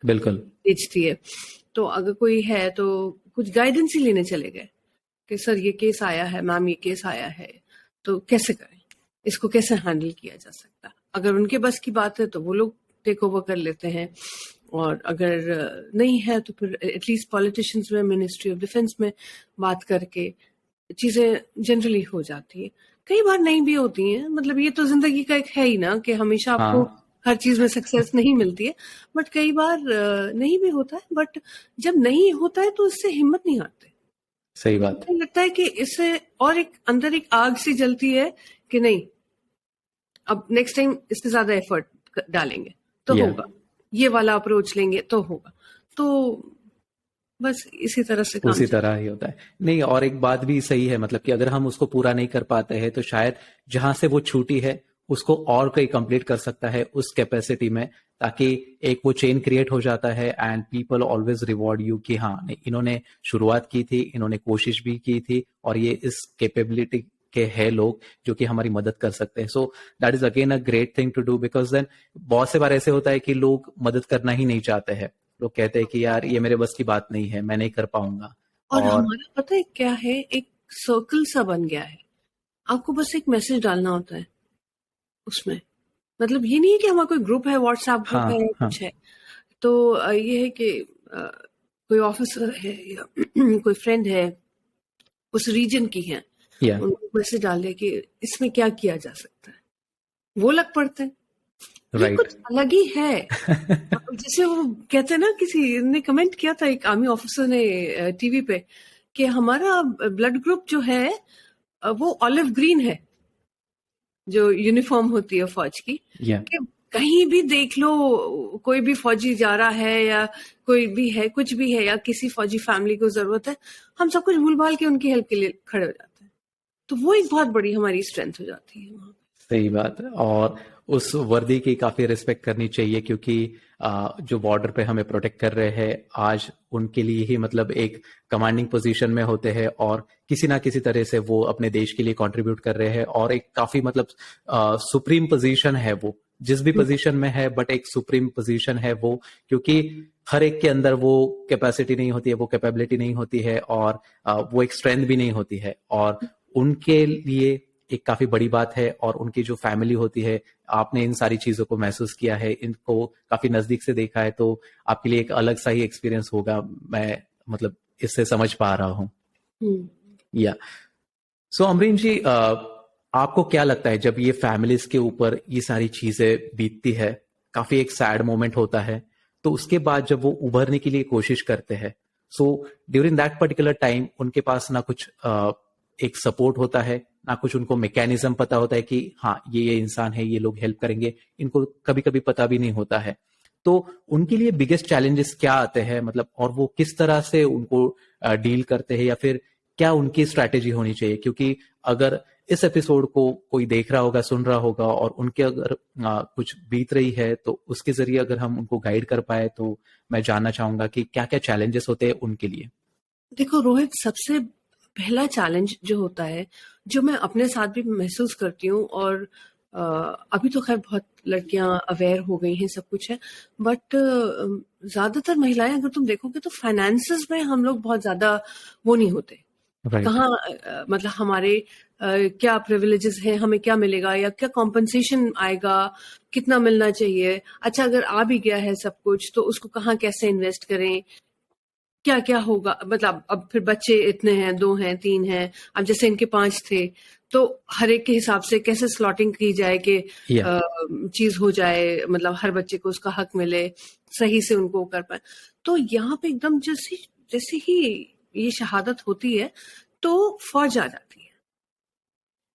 बिल्कुल। भेजती है। तो अगर कोई है तो कुछ गाइडेंस ही लेने चले गए कि सर ये केस आया है, मैम ये केस आया है, तो कैसे करें, इसको कैसे हैंडल किया जा सकता। अगर उनके बस की बात है तो वो लोग टेक ओवर कर लेते हैं, और अगर नहीं है तो फिर एटलीस्ट पॉलिटिशियंस में, मिनिस्ट्री ऑफ डिफेंस में बात करके चीजें जनरली हो जाती है। कई बार नहीं भी होती हैं, मतलब ये तो जिंदगी का एक है ही ना कि हमेशा आपको हाँ, हर चीज में सक्सेस नहीं मिलती है। बट कई बार नहीं भी होता है। बट जब नहीं होता है तो इससे हिम्मत नहीं हारते। सही बात है। मुझे लगता है कि इससे और एक अंदर एक आग सी जलती है कि नहीं, अब नेक्स्ट टाइम इससे ज्यादा एफर्ट डालेंगे तो या होगा, ये वाला अप्रोच लेंगे तो होगा। तो बस इसी तरह से काम उसी चल। तरह ही होता है। नहीं, और एक बात भी सही है, मतलब कि अगर हम उसको पूरा नहीं कर पाते हैं तो शायद जहां से वो छूटी है उसको और कोई कंप्लीट कर सकता है उस कैपेसिटी में, ताकि एक वो चेन क्रिएट हो जाता है and people always reward you कि हाँ नहीं, इन्होंने शुरुआत की थी, इन्होंने कोशिश भी की थी, और ये इस कैपेबिलिटी के है लोग जो कि हमारी मदद कर सकते हैं। So that is again a great thing to do, because then बहुत से बार ऐसे होता है कि लोग मदद करना ही नहीं चाहते हैं। लोग कहते हैं कि यार ये मेरे बस की बात नहीं है, मैं नहीं कर पाऊंगा। और और हमारा पता है क्या है, एक सर्कल सा बन गया है। आपको बस एक मैसेज डालना होता है उसमें। मतलब ये नहीं है कि हमारा कोई ग्रुप है, व्हाट्सएप ग्रुप है हाँ, या हाँ, कुछ है। तो ये है कि कोई ऑफिसर है या कोई फ्रेंड है उस रीजन की है, या उनको मैसेज डाल दिया कि इसमें क्या किया जा सकता है, वो लग पड़ते हैं। ये राइट। कुछ अलग ही है। अब जैसे वो कहते हैं ना, किसी ने कमेंट किया था, एक आर्मी ऑफिसर ने टीवी पे, कि हमारा ब्लड ग्रुप जो है वो ऑलिव ग्रीन है, जो यूनिफॉर्म होती है फौज की। या कि कहीं भी देख लो, कोई भी फौजी जा रहा है या कोई भी है, कुछ भी है, या किसी फौजी फैमिली को जरूरत है, हम सब कुछ भूल भाल के उनकी हेल्प के लिए खड़े हो जाते हैं। तो वो एक बहुत बड़ी हमारी स्ट्रेंथ हो जाती है वहां। सही बात है। और उस वर्दी की काफी रिस्पेक्ट करनी चाहिए, क्योंकि जो बॉर्डर पे हमें प्रोटेक्ट कर रहे हैं आज, उनके लिए ही मतलब एक कमांडिंग पोजीशन में होते हैं, और किसी ना किसी तरह से वो अपने देश के लिए कंट्रीब्यूट कर रहे हैं, और एक काफी मतलब सुप्रीम पोजीशन है वो, जिस भी पोजीशन में है, बट एक सुप्रीम पोजीशन है वो, क्योंकि हर एक के अंदर वो कैपेसिटी नहीं होती है, वो कैपेबिलिटी नहीं होती है, और वो एक स्ट्रेंथ भी नहीं होती है, और उनके लिए एक काफी बड़ी बात है। और उनकी जो फैमिली होती है, आपने इन सारी चीजों को महसूस किया है, इनको काफी नजदीक से देखा है, तो आपके लिए एक अलग सा ही एक्सपीरियंस होगा, मैं मतलब इससे समझ पा रहा हूँ। हम्म। या सो अमरीन जी, आपको क्या लगता है जब ये फैमिलीज के ऊपर ये सारी चीजें बीतती है, काफी एक सैड मोमेंट होता है, तो उसके बाद जब वो उभरने के लिए कोशिश करते हैं, so during that particular time उनके पास ना कुछ एक सपोर्ट होता है, ना कुछ उनको मैकेनिज्म पता होता है कि हाँ ये इंसान है, ये लोग हेल्प करेंगे, इनको कभी कभी पता भी नहीं होता है। तो उनके लिए बिगेस्ट चैलेंजेस क्या आते हैं, मतलब, और वो किस तरह से उनको डील करते हैं, या फिर क्या उनकी स्ट्रैटेजी होनी चाहिए? क्योंकि अगर इस एपिसोड को कोई देख रहा होगा, सुन रहा होगा, और उनके अगर कुछ बीत रही है, तो उसके जरिए अगर हम उनको गाइड कर पाए, तो मैं जानना चाहूंगा कि क्या क्या चैलेंजेस होते हैं उनके लिए। देखो रोहित, सबसे पहला चैलेंज जो होता है, जो मैं अपने साथ भी महसूस करती हूँ, और अभी तो खैर बहुत लड़कियां अवेयर हो गई हैं, सब कुछ है। बट ज्यादातर महिलाएं अगर तुम देखोगे तो फाइनेंसेस में हम लोग बहुत ज्यादा वो नहीं होते। राइट। कहाँ मतलब हमारे क्या प्रिविलेजेस हैं, हमें क्या मिलेगा या क्या कॉम्पनसेशन आएगा, कितना मिलना चाहिए। अच्छा, अगर आ भी गया है सब कुछ तो उसको कहाँ कैसे इन्वेस्ट करें, क्या क्या होगा, मतलब अब फिर बच्चे इतने हैं, 2 हैं, 3 हैं, अब जैसे इनके 5 थे, तो हर एक के हिसाब से कैसे स्लॉटिंग की जाए कि या चीज हो जाए, मतलब हर बच्चे को उसका हक मिले, सही से उनको कर पाए। तो यहाँ पे एकदम जैसे जैसे ही ये शहादत होती है तो फौज आ जाती है,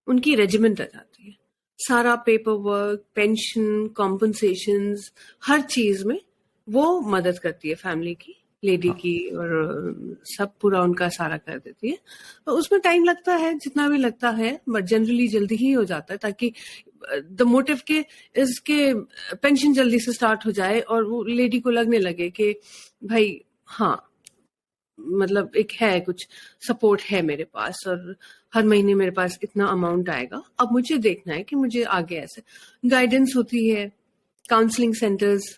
उनकी रेजिमेंट आ जाती है, सारा पेपर वर्क, पेंशन, कॉम्पनसेशन, हर चीज में वो मदद करती है फैमिली की, लेडी की, और सब पूरा उनका सारा कर देती है। तो उसमें टाइम लगता है जितना भी लगता है, बट जनरली जल्दी ही हो जाता है, ताकि द मोटिव के इसके पेंशन जल्दी से स्टार्ट हो जाए और वो लेडी को लगने लगे कि भाई हाँ, मतलब एक है, कुछ सपोर्ट है मेरे पास, और हर महीने मेरे पास इतना अमाउंट आएगा, अब मुझे देखना है कि मुझे आगे ऐसे गाइडेंस होती है, काउंसलिंग सेंटर्स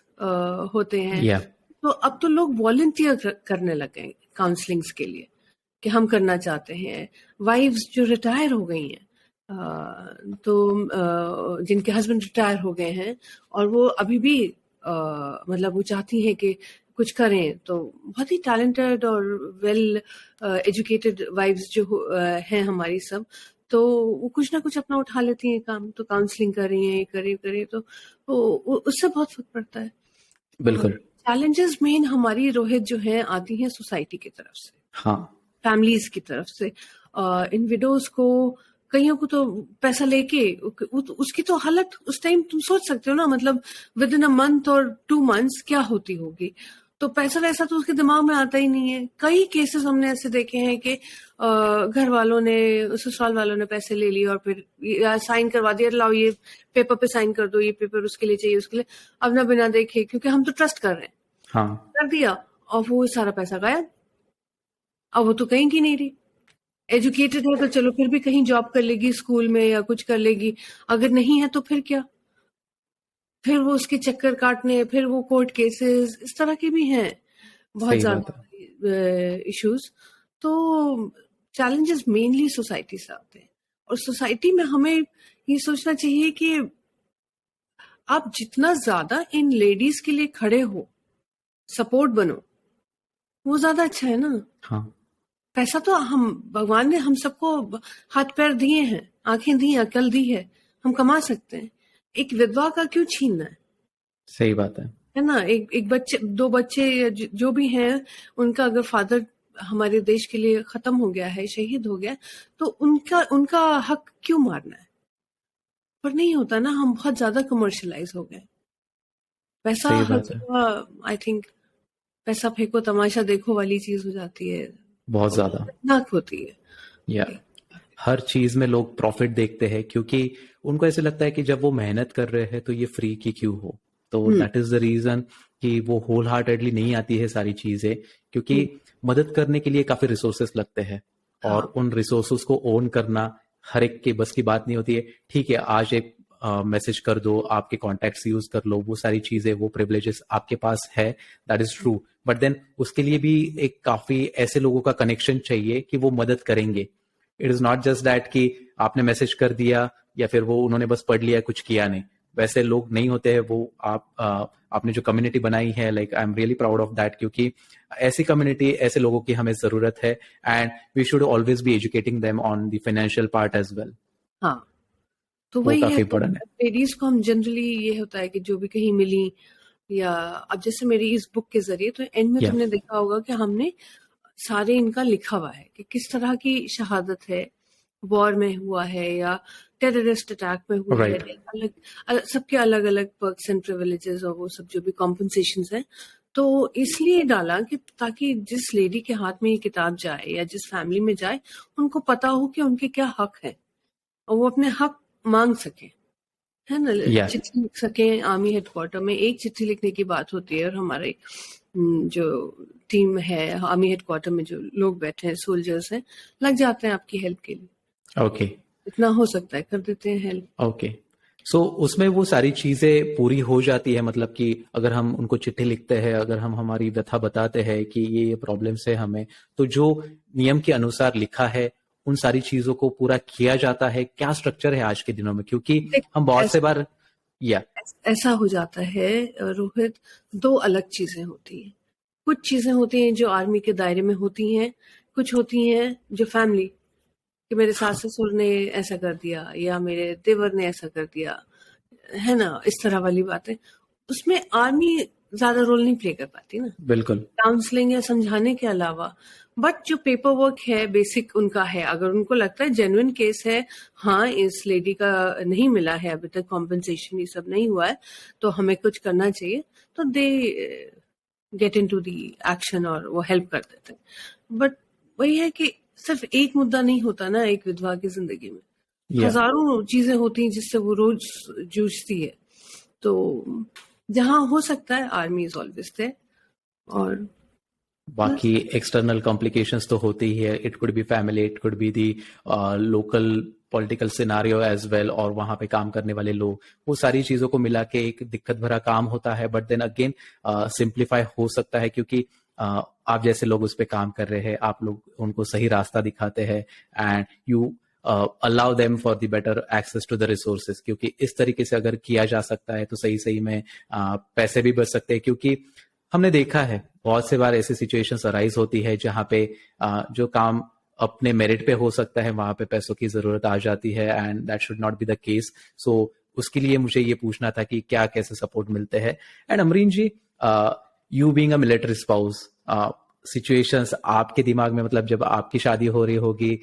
होते हैं। या तो अब तो लोग वॉलंटियर करने लगे हैं काउंसलिंग्स के लिए कि हम करना चाहते हैं। वाइफ्स जो रिटायर हो गई हैं, जिनके हस्बैंड रिटायर हो गए हैं और वो अभी भी मतलब वो चाहती हैं कि कुछ करें, तो बहुत ही टैलेंटेड और वेल एजुकेटेड वाइफ्स जो हैं हमारी सब, तो वो कुछ ना कुछ अपना उठा लेती हैं काम, तो काउंसलिंग कर रही हैं, करे तो उससे बहुत फर्क पड़ता है। और बिल्कुल। चैलेंजेस मेन हमारी रोहित जो है आती हैं सोसाइटी की तरफ से, हाँ फैमिलीज की तरफ से। इन विडोज को, कईयों को तो पैसा लेके उसकी तो हालत उस टाइम तुम सोच सकते हो ना, मतलब विद इन अ मंथ और 2 months क्या होती होगी। तो पैसा वैसा तो उसके दिमाग में आता ही नहीं है। कई केसेस हमने ऐसे देखे हैं कि घर वालों ने, ससुराल वालों ने पैसे ले लिए और फिर साइन करवा दिया, लाओ ये पेपर पे साइन कर दो, ये पेपर उसके लिए चाहिए, उसके लिए, अब ना बिना देखे, क्योंकि हम तो ट्रस्ट कर रहे हैं, हाँ कर दिया, और वो सारा पैसा गायब। अब वो तो कहीं की नहीं रही। एजुकेटेड है तो चलो फिर भी कहीं जॉब कर लेगी, स्कूल में या कुछ कर लेगी, अगर नहीं है तो फिर क्या, फिर वो उसके चक्कर काटने, फिर वो कोर्ट केसेस, इस तरह के भी हैं बहुत सही बात है। ज्यादा इश्यूज। तो चैलेंजेस मेनली सोसाइटी से आते हैं, और सोसाइटी में हमें ये सोचना चाहिए कि आप जितना ज्यादा इन लेडीज के लिए खड़े हो, सपोर्ट बनो, वो ज्यादा अच्छा है ना। हाँ पैसा तो हम, भगवान ने हम सबको हाथ पैर दिए हैं, आंखें दी, अकल दी है, हम कमा सकते हैं। एक विधवा का क्यों छीनना सही बात है। है ना। एक बच्चे, 2 बच्चे या जो भी हैं, उनका अगर फादर हमारे देश के लिए खत्म हो गया है, शहीद हो गया, तो उनका उनका हक क्यों मारना है। पर नहीं होता ना, हम बहुत ज्यादा कमर्शलाइज हो गए। पैसा सही हर बात है। जगह, आई थिंक पैसा फेंको तमाशा देखो वाली चीज हो जाती है, बहुत और ज्यादा। खतरनाक होती है। या हर चीज में लोग प्रॉफिट देखते हैं, क्योंकि उनको ऐसे लगता है कि जब वो मेहनत कर रहे हैं तो ये फ्री की क्यों हो। तो हम्म दैट इज द रीजन कि वो होल हार्टेडली नहीं आती है सारी चीजें, क्योंकि हम्म, मदद करने के लिए काफी रिसोर्सेस लगते हैं, और हाँ उन रिसोर्सेस को ओन करना हर एक के बस की बात नहीं होती है। ठीक है, आज एक मैसेज कर दो, आपके कॉन्टैक्ट्स यूज कर लो, वो सारी चीजें, वो प्रिविलेजेस आपके पास है, that is true. But then उसके लिए भी एक काफी ऐसे लोगों का कनेक्शन चाहिए कि वो मदद करेंगे। It is not just that कि आपने मैसेज कर दिया या फिर वो उन्होंने बस पढ़ लिया, कुछ किया नहीं। वैसे लोग नहीं होते हैं वो। आपने जो कम्युनिटी बनाई है, like I am really proud of that, क्योंकि ऐसी कम्युनिटी, ऐसे लोगों की हमें जरूरत है, and we should always be educating them on the financial part as well. हाँ। तो वो वही है, काफी तो इंपॉर्टेंट है। लेडीज को हम जनरली ये होता है कि जो भी कहीं मिली, या अब जैसे मेरी इस बुक के जरिए, तो एंड में या तुमने देखा होगा कि हमने सारे इनका लिखा हुआ है कि किस तरह की शहादत है, वॉर में हुआ है या टेररिस्ट अटैक में हुई है, राइट। सबके अलग अलग पर्क्स एंड प्रिविलेजेस और वो सब जो भी कॉम्पनसेशन है। तो इसलिए डाला कि ताकि जिस लेडी के हाथ में ये किताब जाए या जिस फैमिली में जाए, उनको पता हो कि उनके क्या हक है, और वो अपने हक मांग सके, है ना। या चिट्ठी लिख सके आर्मी हेडक्वार्टर में, एक चिट्ठी लिखने की बात होती है, और हमारे जो टीम है आर्मी हेडक्वार्टर में, जो लोग बैठे हैं, सोल्जर्स हैं, लग जाते हैं आपकी हेल्प के लिए। ओके। इतना हो सकता है कर देते हैं हेल्प। ओके। सो उसमें वो सारी चीजें पूरी हो जाती है, मतलब कि अगर हम उनको चिट्ठी लिखते हैं, अगर हम हमारी व्यथा बताते हैं कि ये प्रॉब्लम्स है हमें, तो जो नियम के अनुसार लिखा है उन सारी चीजों को पूरा किया जाता है। क्या स्ट्रक्चर है आज के दिनों में, क्योंकि देख, हम बहुत से बार। या ऐसा हो जाता है रोहित, 2 अलग चीजें होती हैं। कुछ चीजें होती हैं जो आर्मी के दायरे में होती हैं, कुछ होती हैं जो फैमिली, कि मेरे सास ससुर ने ऐसा कर दिया या मेरे देवर ने ऐसा कर दिया, है ना, इस तरह वाली बातें, उसमें आर्मी ज्यादा रोल नहीं प्ले कर पाती ना, बिल्कुल। काउंसलिंग या समझाने के अलावा। बट जो पेपर वर्क है बेसिक उनका है, अगर उनको लगता है जेन्युइन केस है, हाँ इस लेडी का नहीं मिला है अभी तक कॉम्पेंसेशन, ये सब नहीं हुआ है, तो हमें कुछ करना चाहिए, तो they get into the action और वो हेल्प कर देते हैं। बट वही है कि सिर्फ एक मुद्दा नहीं होता ना एक विधवा की जिंदगी में, या हजारों चीजें होती हैं जिससे वो रोज जूझती है। तो जहां हो सकता है आर्मी इज ऑलवेज देयर, और बाकी एक्सटर्नल कॉम्प्लिकेशंस तो होती ही है. It could be family, it could be the local political scenario as well, और वहां पे काम करने वाले लोग, वो सारी चीजों को मिला के एक दिक्कत भरा काम होता है. बट देन अगेन सिंप्लीफाई हो सकता है, क्योंकि आप जैसे लोग उस पर काम कर रहे हैं, आप लोग उनको सही रास्ता दिखाते हैं and you allow them for the better access to the resources. क्योंकि इस तरीके से अगर किया जा सकता है तो सही सही में पैसे भी बच सकते हैं. क्योंकि हमने देखा है बहुत से बार ऐसी सिचुएशंस अराइज होती है जहां पे जो काम अपने मेरिट पे हो सकता है वहां पे पैसों की जरूरत आ जाती है, and that should not be the case. So उसके लिए मुझे ये पूछना था कि क्या कैसे सपोर्ट मिलते हैं. And Amreen ji, you being a military spouse, situations आपके दिमाग में, मतलब जब आपकी शादी हो रही होगी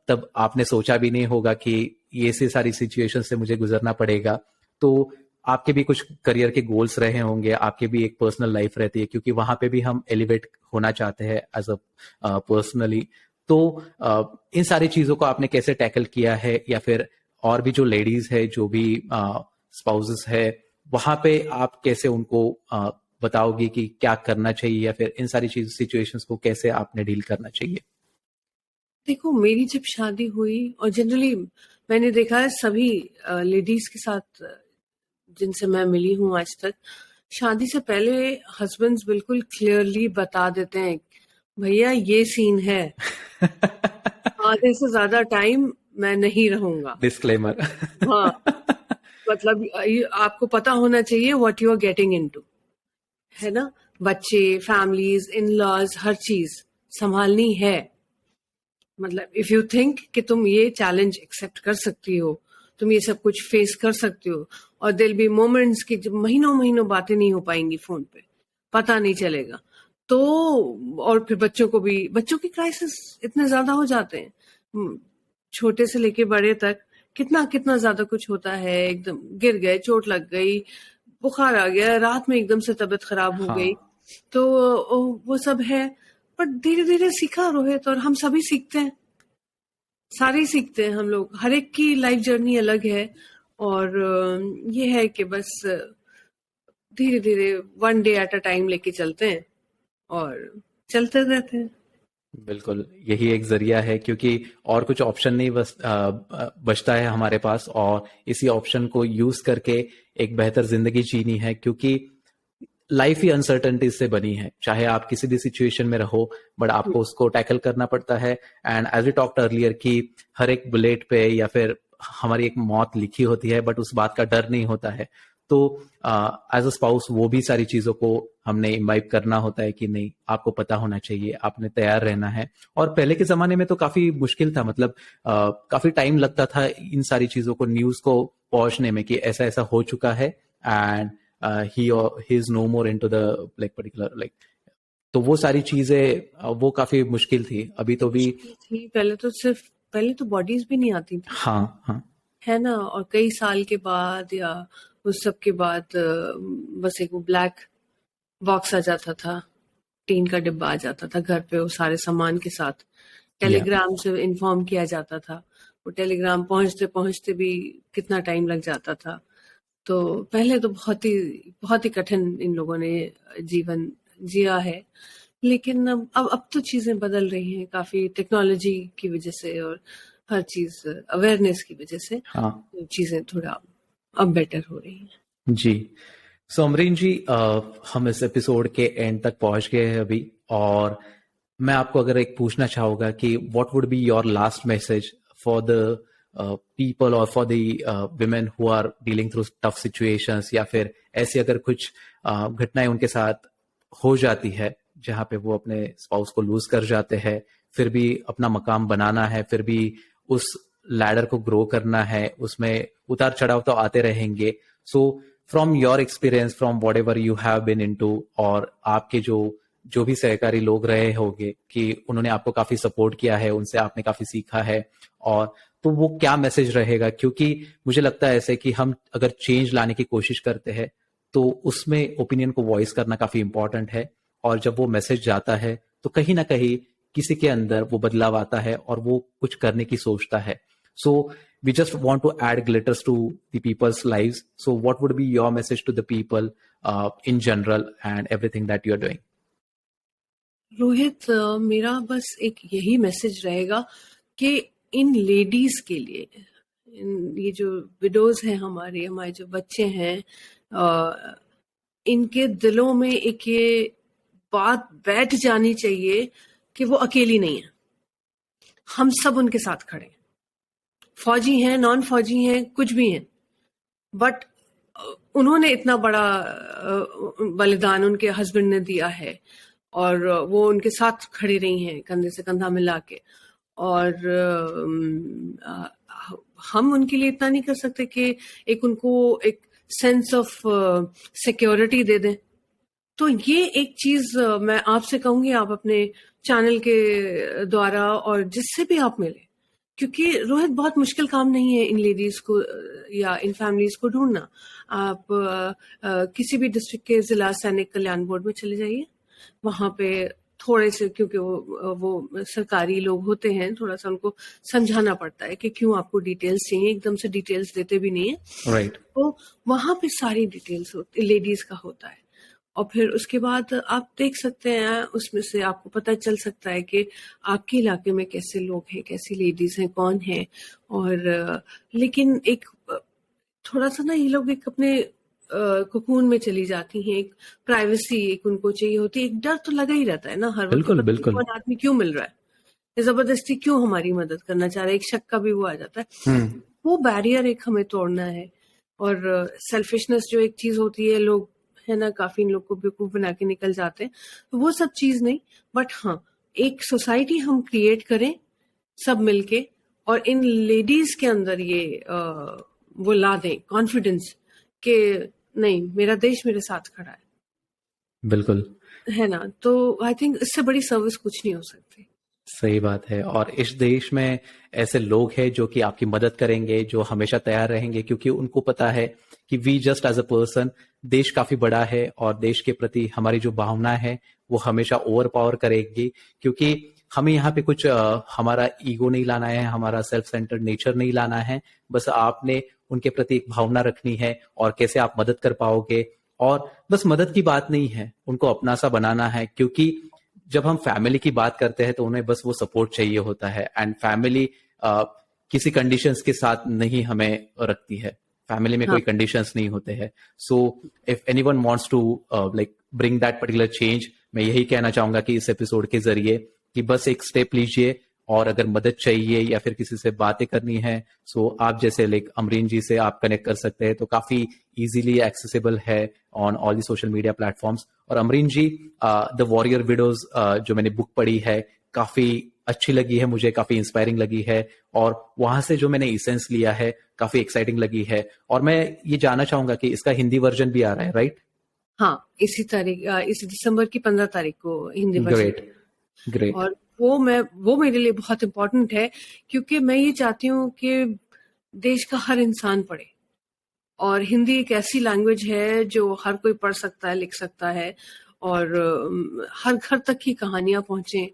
तब आपने सोचा भी नहीं होगा कि ये से सारी सिचुएशन से मुझे गुजरना पड़ेगा. तो आपके भी कुछ करियर के गोल्स रहे होंगे, आपके भी एक पर्सनल लाइफ रहती है, क्योंकि वहां पे भी हम एलिवेट होना चाहते हैं एज अ पर्सनली. तो इन सारी चीजों को आपने कैसे टैकल किया है, या फिर और भी जो लेडीज है, जो भी स्पाउसेस है, वहां पे आप कैसे उनको बताओगी कि क्या करना चाहिए, या फिर इन सारी सिचुएशंस को कैसे आपने डील करना चाहिए? देखो, मेरी जब शादी हुई, और जनरली मैंने देखा है सभी लेडीज के साथ जिनसे मैं मिली हूँ आज तक, शादी से पहले हस्बैंड्स बिल्कुल क्लियरली बता देते हैं, भैया ये सीन है, आधे से ज्यादा टाइम मैं नहीं रहूंगा. डिस्क्लेमर. हाँ, मतलब आपको पता होना चाहिए what you are getting into, है ना. बच्चे, फैमिलीज, इन लॉज, हर चीज संभालनी है. मतलब इफ यू थिंक कि तुम ये चैलेंज एक्सेप्ट कर सकती हो, तुम ये सब कुछ फेस कर सकती हो, और देयर बी मोमेंट्स कि जब महीनों महीनों बातें नहीं हो पाएंगी फोन पे, पता नहीं चलेगा, तो और फिर बच्चों की क्राइसिस इतने ज्यादा हो जाते हैं, छोटे से लेके बड़े तक, कितना कितना ज्यादा कुछ होता है. एकदम गिर गए, चोट लग गई, बुखार आ गया, रात में एकदम से तबीयत खराब हो गई, तो वो सब है. पर धीरे धीरे सीखा रोहित, और हम सभी सीखते हैं, सारे ही सीखते हैं हम लोग. हर एक की लाइफ जर्नी अलग है, और ये है कि बस धीरे धीरे one day at a time लेके चलते हैं और चलते रहते हैं. बिल्कुल, यही एक जरिया है, क्योंकि और कुछ ऑप्शन नहीं बचता है हमारे पास, और इसी ऑप्शन को यूज करके एक बेहतर जिंदगी जीनी है. क्योंकि लाइफ ही अनसर्टेनिटी से बनी है, चाहे आप किसी भी सिचुएशन में रहो, बट आपको उसको टैकल करना पड़ता है. And as we talked earlier कि हर एक बुलेट पे या फिर हमारी एक मौत लिखी होती है, बट उस बात का डर नहीं होता है. तो एज अ स्पाउस वो भी सारी चीजों को हमने इम्बाइब करना होता है कि नहीं, आपको पता होना चाहिए, आपने तैयार रहना है. और पहले के जमाने में तो काफी मुश्किल था, मतलब काफी टाइम लगता था इन सारी चीजों को, न्यूज को पहुंचने में कि ऐसा ऐसा हो चुका है, and he is no more into the like particular like. तो वो सारी चीजें वो काफी मुश्किल थी. अभी तो भी थी, पहले तो बॉडीज भी नहीं आती थी, हाँ हाँ, है ना. और कई साल के बाद या उस सब के बाद बस एक वो ब्लैक बॉक्स आ जाता था, टीन का डिब्बा आ जाता था घर पे, वो सारे सामान के साथ टेलीग्राम से इन्फॉर्म किया जाता था. वो टेलीग्राम पहुंचते पहुंचते भी कितना टाइम लग जाता था. तो पहले तो बहुत ही कठिन इन लोगों ने जीवन जिया है. लेकिन अब तो चीजें बदल रही हैं काफी, टेक्नोलॉजी की वजह से और हर चीज अवेयरनेस की वजह से. हाँ तो चीजें थोड़ा अब बेटर हो रही हैं जी. सो अमरीन जी, हम इस एपिसोड के एंड तक पहुंच गए हैं अभी, और मैं आपको अगर एक पूछना चाहूंगा कि what would be your last message for the people or for the women who are dealing through tough situations, या फिर ऐसी अगर कुछ घटनाएं उनके साथ हो जाती है जहाँ पे वो अपने स्पाउस को लूज कर जाते हैं, फिर भी अपना मकाम बनाना है, फिर भी उस लैडर को ग्रो करना है, उसमें उतार चढ़ाव तो आते रहेंगे. So from your experience, from what ever you have been into, और आपके जो भी सहकारी लोग रहे होंगे कि उन्होंने आपको काफी सपोर्ट किया है, उनसे आपने काफी सीखा है, और तो वो क्या मैसेज रहेगा? क्योंकि मुझे लगता है ऐसे कि हम अगर चेंज लाने की कोशिश करते हैं तो उसमें ओपिनियन को वॉइस करना काफी इंपॉर्टेंट है, और जब वो मैसेज जाता है तो कहीं ना कहीं किसी के अंदर वो बदलाव आता है और वो कुछ करने की सोचता है. सो we just want to add glitters to the people's lives. So what would be your message to the people in general and everything that you're doing? Rohit, मेरा बस एक यही मैसेज रहेगा कि इन लेडीज के लिए, ये जो विडोज हैं, हमारे जो बच्चे हैं, इनके दिलों में एक ये बात बैठ जानी चाहिए कि वो अकेली नहीं है. हम सब उनके साथ खड़े हैं. फौजी हैं, नॉन फौजी हैं, कुछ भी हैं, बट उन्होंने इतना बड़ा बलिदान उनके हस्बैंड ने दिया है, और वो उनके साथ खड़ी रही हैं कंधे से कंधा मिला के. और हम उनके लिए इतना नहीं कर सकते कि एक उनको एक सेंस ऑफ सिक्योरिटी दे दें. तो ये एक चीज मैं आपसे कहूंगी, आप अपने चैनल के द्वारा और जिससे भी आप मिले, क्योंकि रोहित बहुत मुश्किल काम नहीं है इन लेडीज को या इन फैमिलीज को ढूंढना. आप किसी भी डिस्ट्रिक्ट के जिला सैनिक कल्याण बोर्ड में चले जाइए. वहां पे थोड़े से, क्योंकि वो सरकारी लोग होते हैं, थोड़ा सा उनको समझाना पड़ता है कि क्यों आपको डिटेल्स चाहिए. एकदम से डिटेल्स देते भी नहीं है. राइट. तो वहां पे सारी डिटेल्स लेडीज का होता है. और फिर उसके बाद आप देख सकते हैं, उसमें से आपको पता चल सकता है कि आपके इलाके में कैसे लोग हैं, कैसी लेडीज हैं, कौन है. और लेकिन एक थोड़ा सा ना, ये लोग एक अपने कोकून में चली जाती हैं. एक प्राइवेसी एक उनको चाहिए होती है. एक डर तो लगा ही रहता है ना हर वक्त. बिल्कुल बिल्कुल. कौन आदमी क्यों मिल रहा है, जबरदस्ती क्यों हमारी मदद करना चाह रहा है, एक शक का भी वो आ जाता है. वो बैरियर एक हमें तोड़ना है. और सेल्फिशनेस जो एक चीज होती है, लोग है ना, काफी लोग को बेवकूफ बना के निकल जाते हैं, तो वो सब चीज नहीं. बट हाँ, एक सोसाइटी हम क्रिएट करें सब मिलके, और इन लेडीज के अंदर ये वो ला दें कॉन्फिडेंस कि नहीं, मेरा देश मेरे साथ खड़ा है. बिल्कुल है ना. तो आई थिंक इससे बड़ी सर्विस कुछ नहीं हो सकती. सही बात है. और इस देश में ऐसे लोग हैं जो कि आपकी मदद करेंगे, जो हमेशा तैयार रहेंगे, क्योंकि उनको पता है कि we just as a person, देश काफी बड़ा है और देश के प्रति हमारी जो भावना है वो हमेशा ओवर पावर करेगी. क्योंकि हमें यहाँ पे कुछ हमारा ईगो नहीं लाना है, हमारा सेल्फ सेंटर्ड नेचर नहीं लाना है. बस आपने उनके प्रति एक भावना रखनी है और कैसे आप मदद कर पाओगे. और बस मदद की बात नहीं है, उनको अपना सा बनाना है. क्योंकि जब हम फैमिली की बात करते हैं तो उन्हें बस वो सपोर्ट चाहिए होता है. एंड फैमिली किसी कंडीशंस के साथ नहीं हमें रखती है. फैमिली में कोई कंडीशंस नहीं होते हैं. So if anyone wants to like bring that particular change, मैं यही कहना चाहूंगा कि इस एपिसोड के जरिए कि बस एक स्टेप लीजिए, और अगर मदद चाहिए या फिर किसी से बातें करनी है, सो आप जैसे लाइक अमरीन जी से आप कनेक्ट कर सकते हैं. तो काफी इजीली एक्सेसिबल है on all the social media platforms. और अमरीन जी, द वॉरियर विडोज जो मैंने बुक पढ़ी है, काफी अच्छी लगी है मुझे, काफी इंस्पायरिंग लगी है, और वहां से जो मैंने इसेंस लिया है काफी एक्साइटिंग लगी है. और मैं ये जानना चाहूंगा कि इसका हिंदी वर्जन भी आ रहा है, राइट? हाँ, इसी दिसंबर की 15 तारीख को हिंदी वर्जन. Great great. और वो मेरे लिए बहुत इम्पोर्टेंट है, क्योंकि मैं ये चाहती हूँ कि देश का हर इंसान पढ़े. और हिंदी एक ऐसी लैंग्वेज है जो हर कोई पढ़ सकता है, लिख सकता है, और हर घर तक की कहानियां पहुंचे.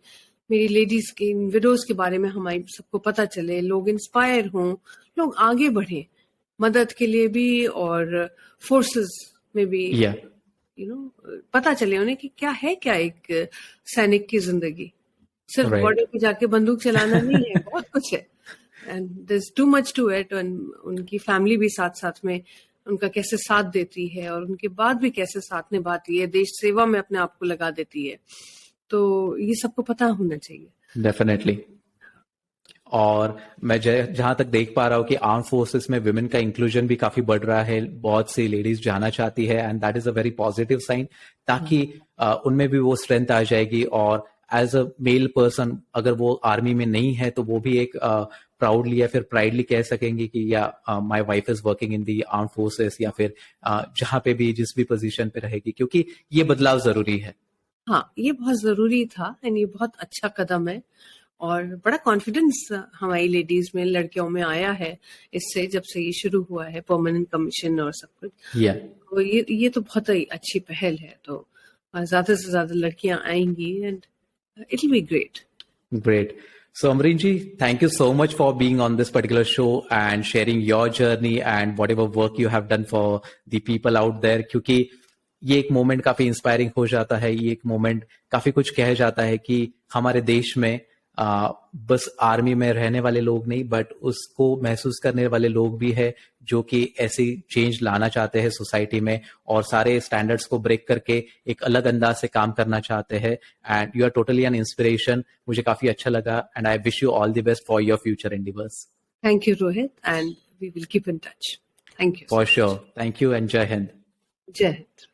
मेरी लेडीज के, विडोज के बारे में हमारी सबको पता चले, लोग इंस्पायर हों, लोग आगे बढ़े मदद के लिए भी, और फोर्सेस में भी. पता चले उन्हें कि क्या है, क्या एक सैनिक की जिंदगी. सिर्फ बॉर्डर पे जाके बंदूक चलाना नहीं है, बहुत कुछ है. And there is too much to it. उनकी फैमिली भी साथ साथ में उनका कैसे साथ देती है, और उनके बाद भी कैसे साथ निभाती है, देश सेवा में अपने आप को लगा देती है. तो ये सबको पता होना चाहिए. डेफिनेटली. और मैं जहां तक देख पा रहा हूँ कि आर्म फोर्सेस में विमेन का इंक्लूजन भी काफी बढ़ रहा है, बहुत सी लेडीज जाना चाहती है and that is a very positive sign, ताकि उनमें भी वो स्ट्रेंथ आ जाएगी और एज अ मेल पर्सन अगर वो आर्मी में नहीं है तो वो भी एक प्राउडली या फिर प्राइडली कह सकेंगे कि या my wife is working in the arm forces, या फिर जहां पे भी जिस भी पोजीशन पे रहेगी, क्योंकि ये बदलाव जरूरी है। हाँ, ये बहुत जरूरी था एंड ये बहुत अच्छा कदम है और बड़ा कॉन्फिडेंस हमारी लेडीज में, लड़कियों में आया है इससे, जब से ये शुरू हुआ है परमानेंट कमीशन और सब कुछ। या तो ये तो बहुत ही अच्छी पहल है। तो ज्यादा से ज्यादा लड़कियां आएंगी and it will be great. Great. So, Amreen ji, thank you so much for being on this particular show and sharing your journey and whatever work you have done for the people out there. क्योंकि ये एक मोमेंट काफी इंस्पायरिंग हो जाता है, ये एक मोमेंट काफी कुछ कह जाता है कि हमारे देश में बस आर्मी में रहने वाले लोग नहीं, बट उसको महसूस करने वाले लोग भी है जो कि ऐसी चेंज लाना चाहते हैं सोसाइटी में और सारे स्टैंडर्ड्स को ब्रेक करके एक अलग अंदाज से काम करना चाहते हैं। And you are totally an inspiration. मुझे काफी अच्छा लगा and I wish you all the best for your future endeavours. Thank you Rohit and we will keep in touch. Thank you for sure. Thank you and जय हिंद। जय हिंद।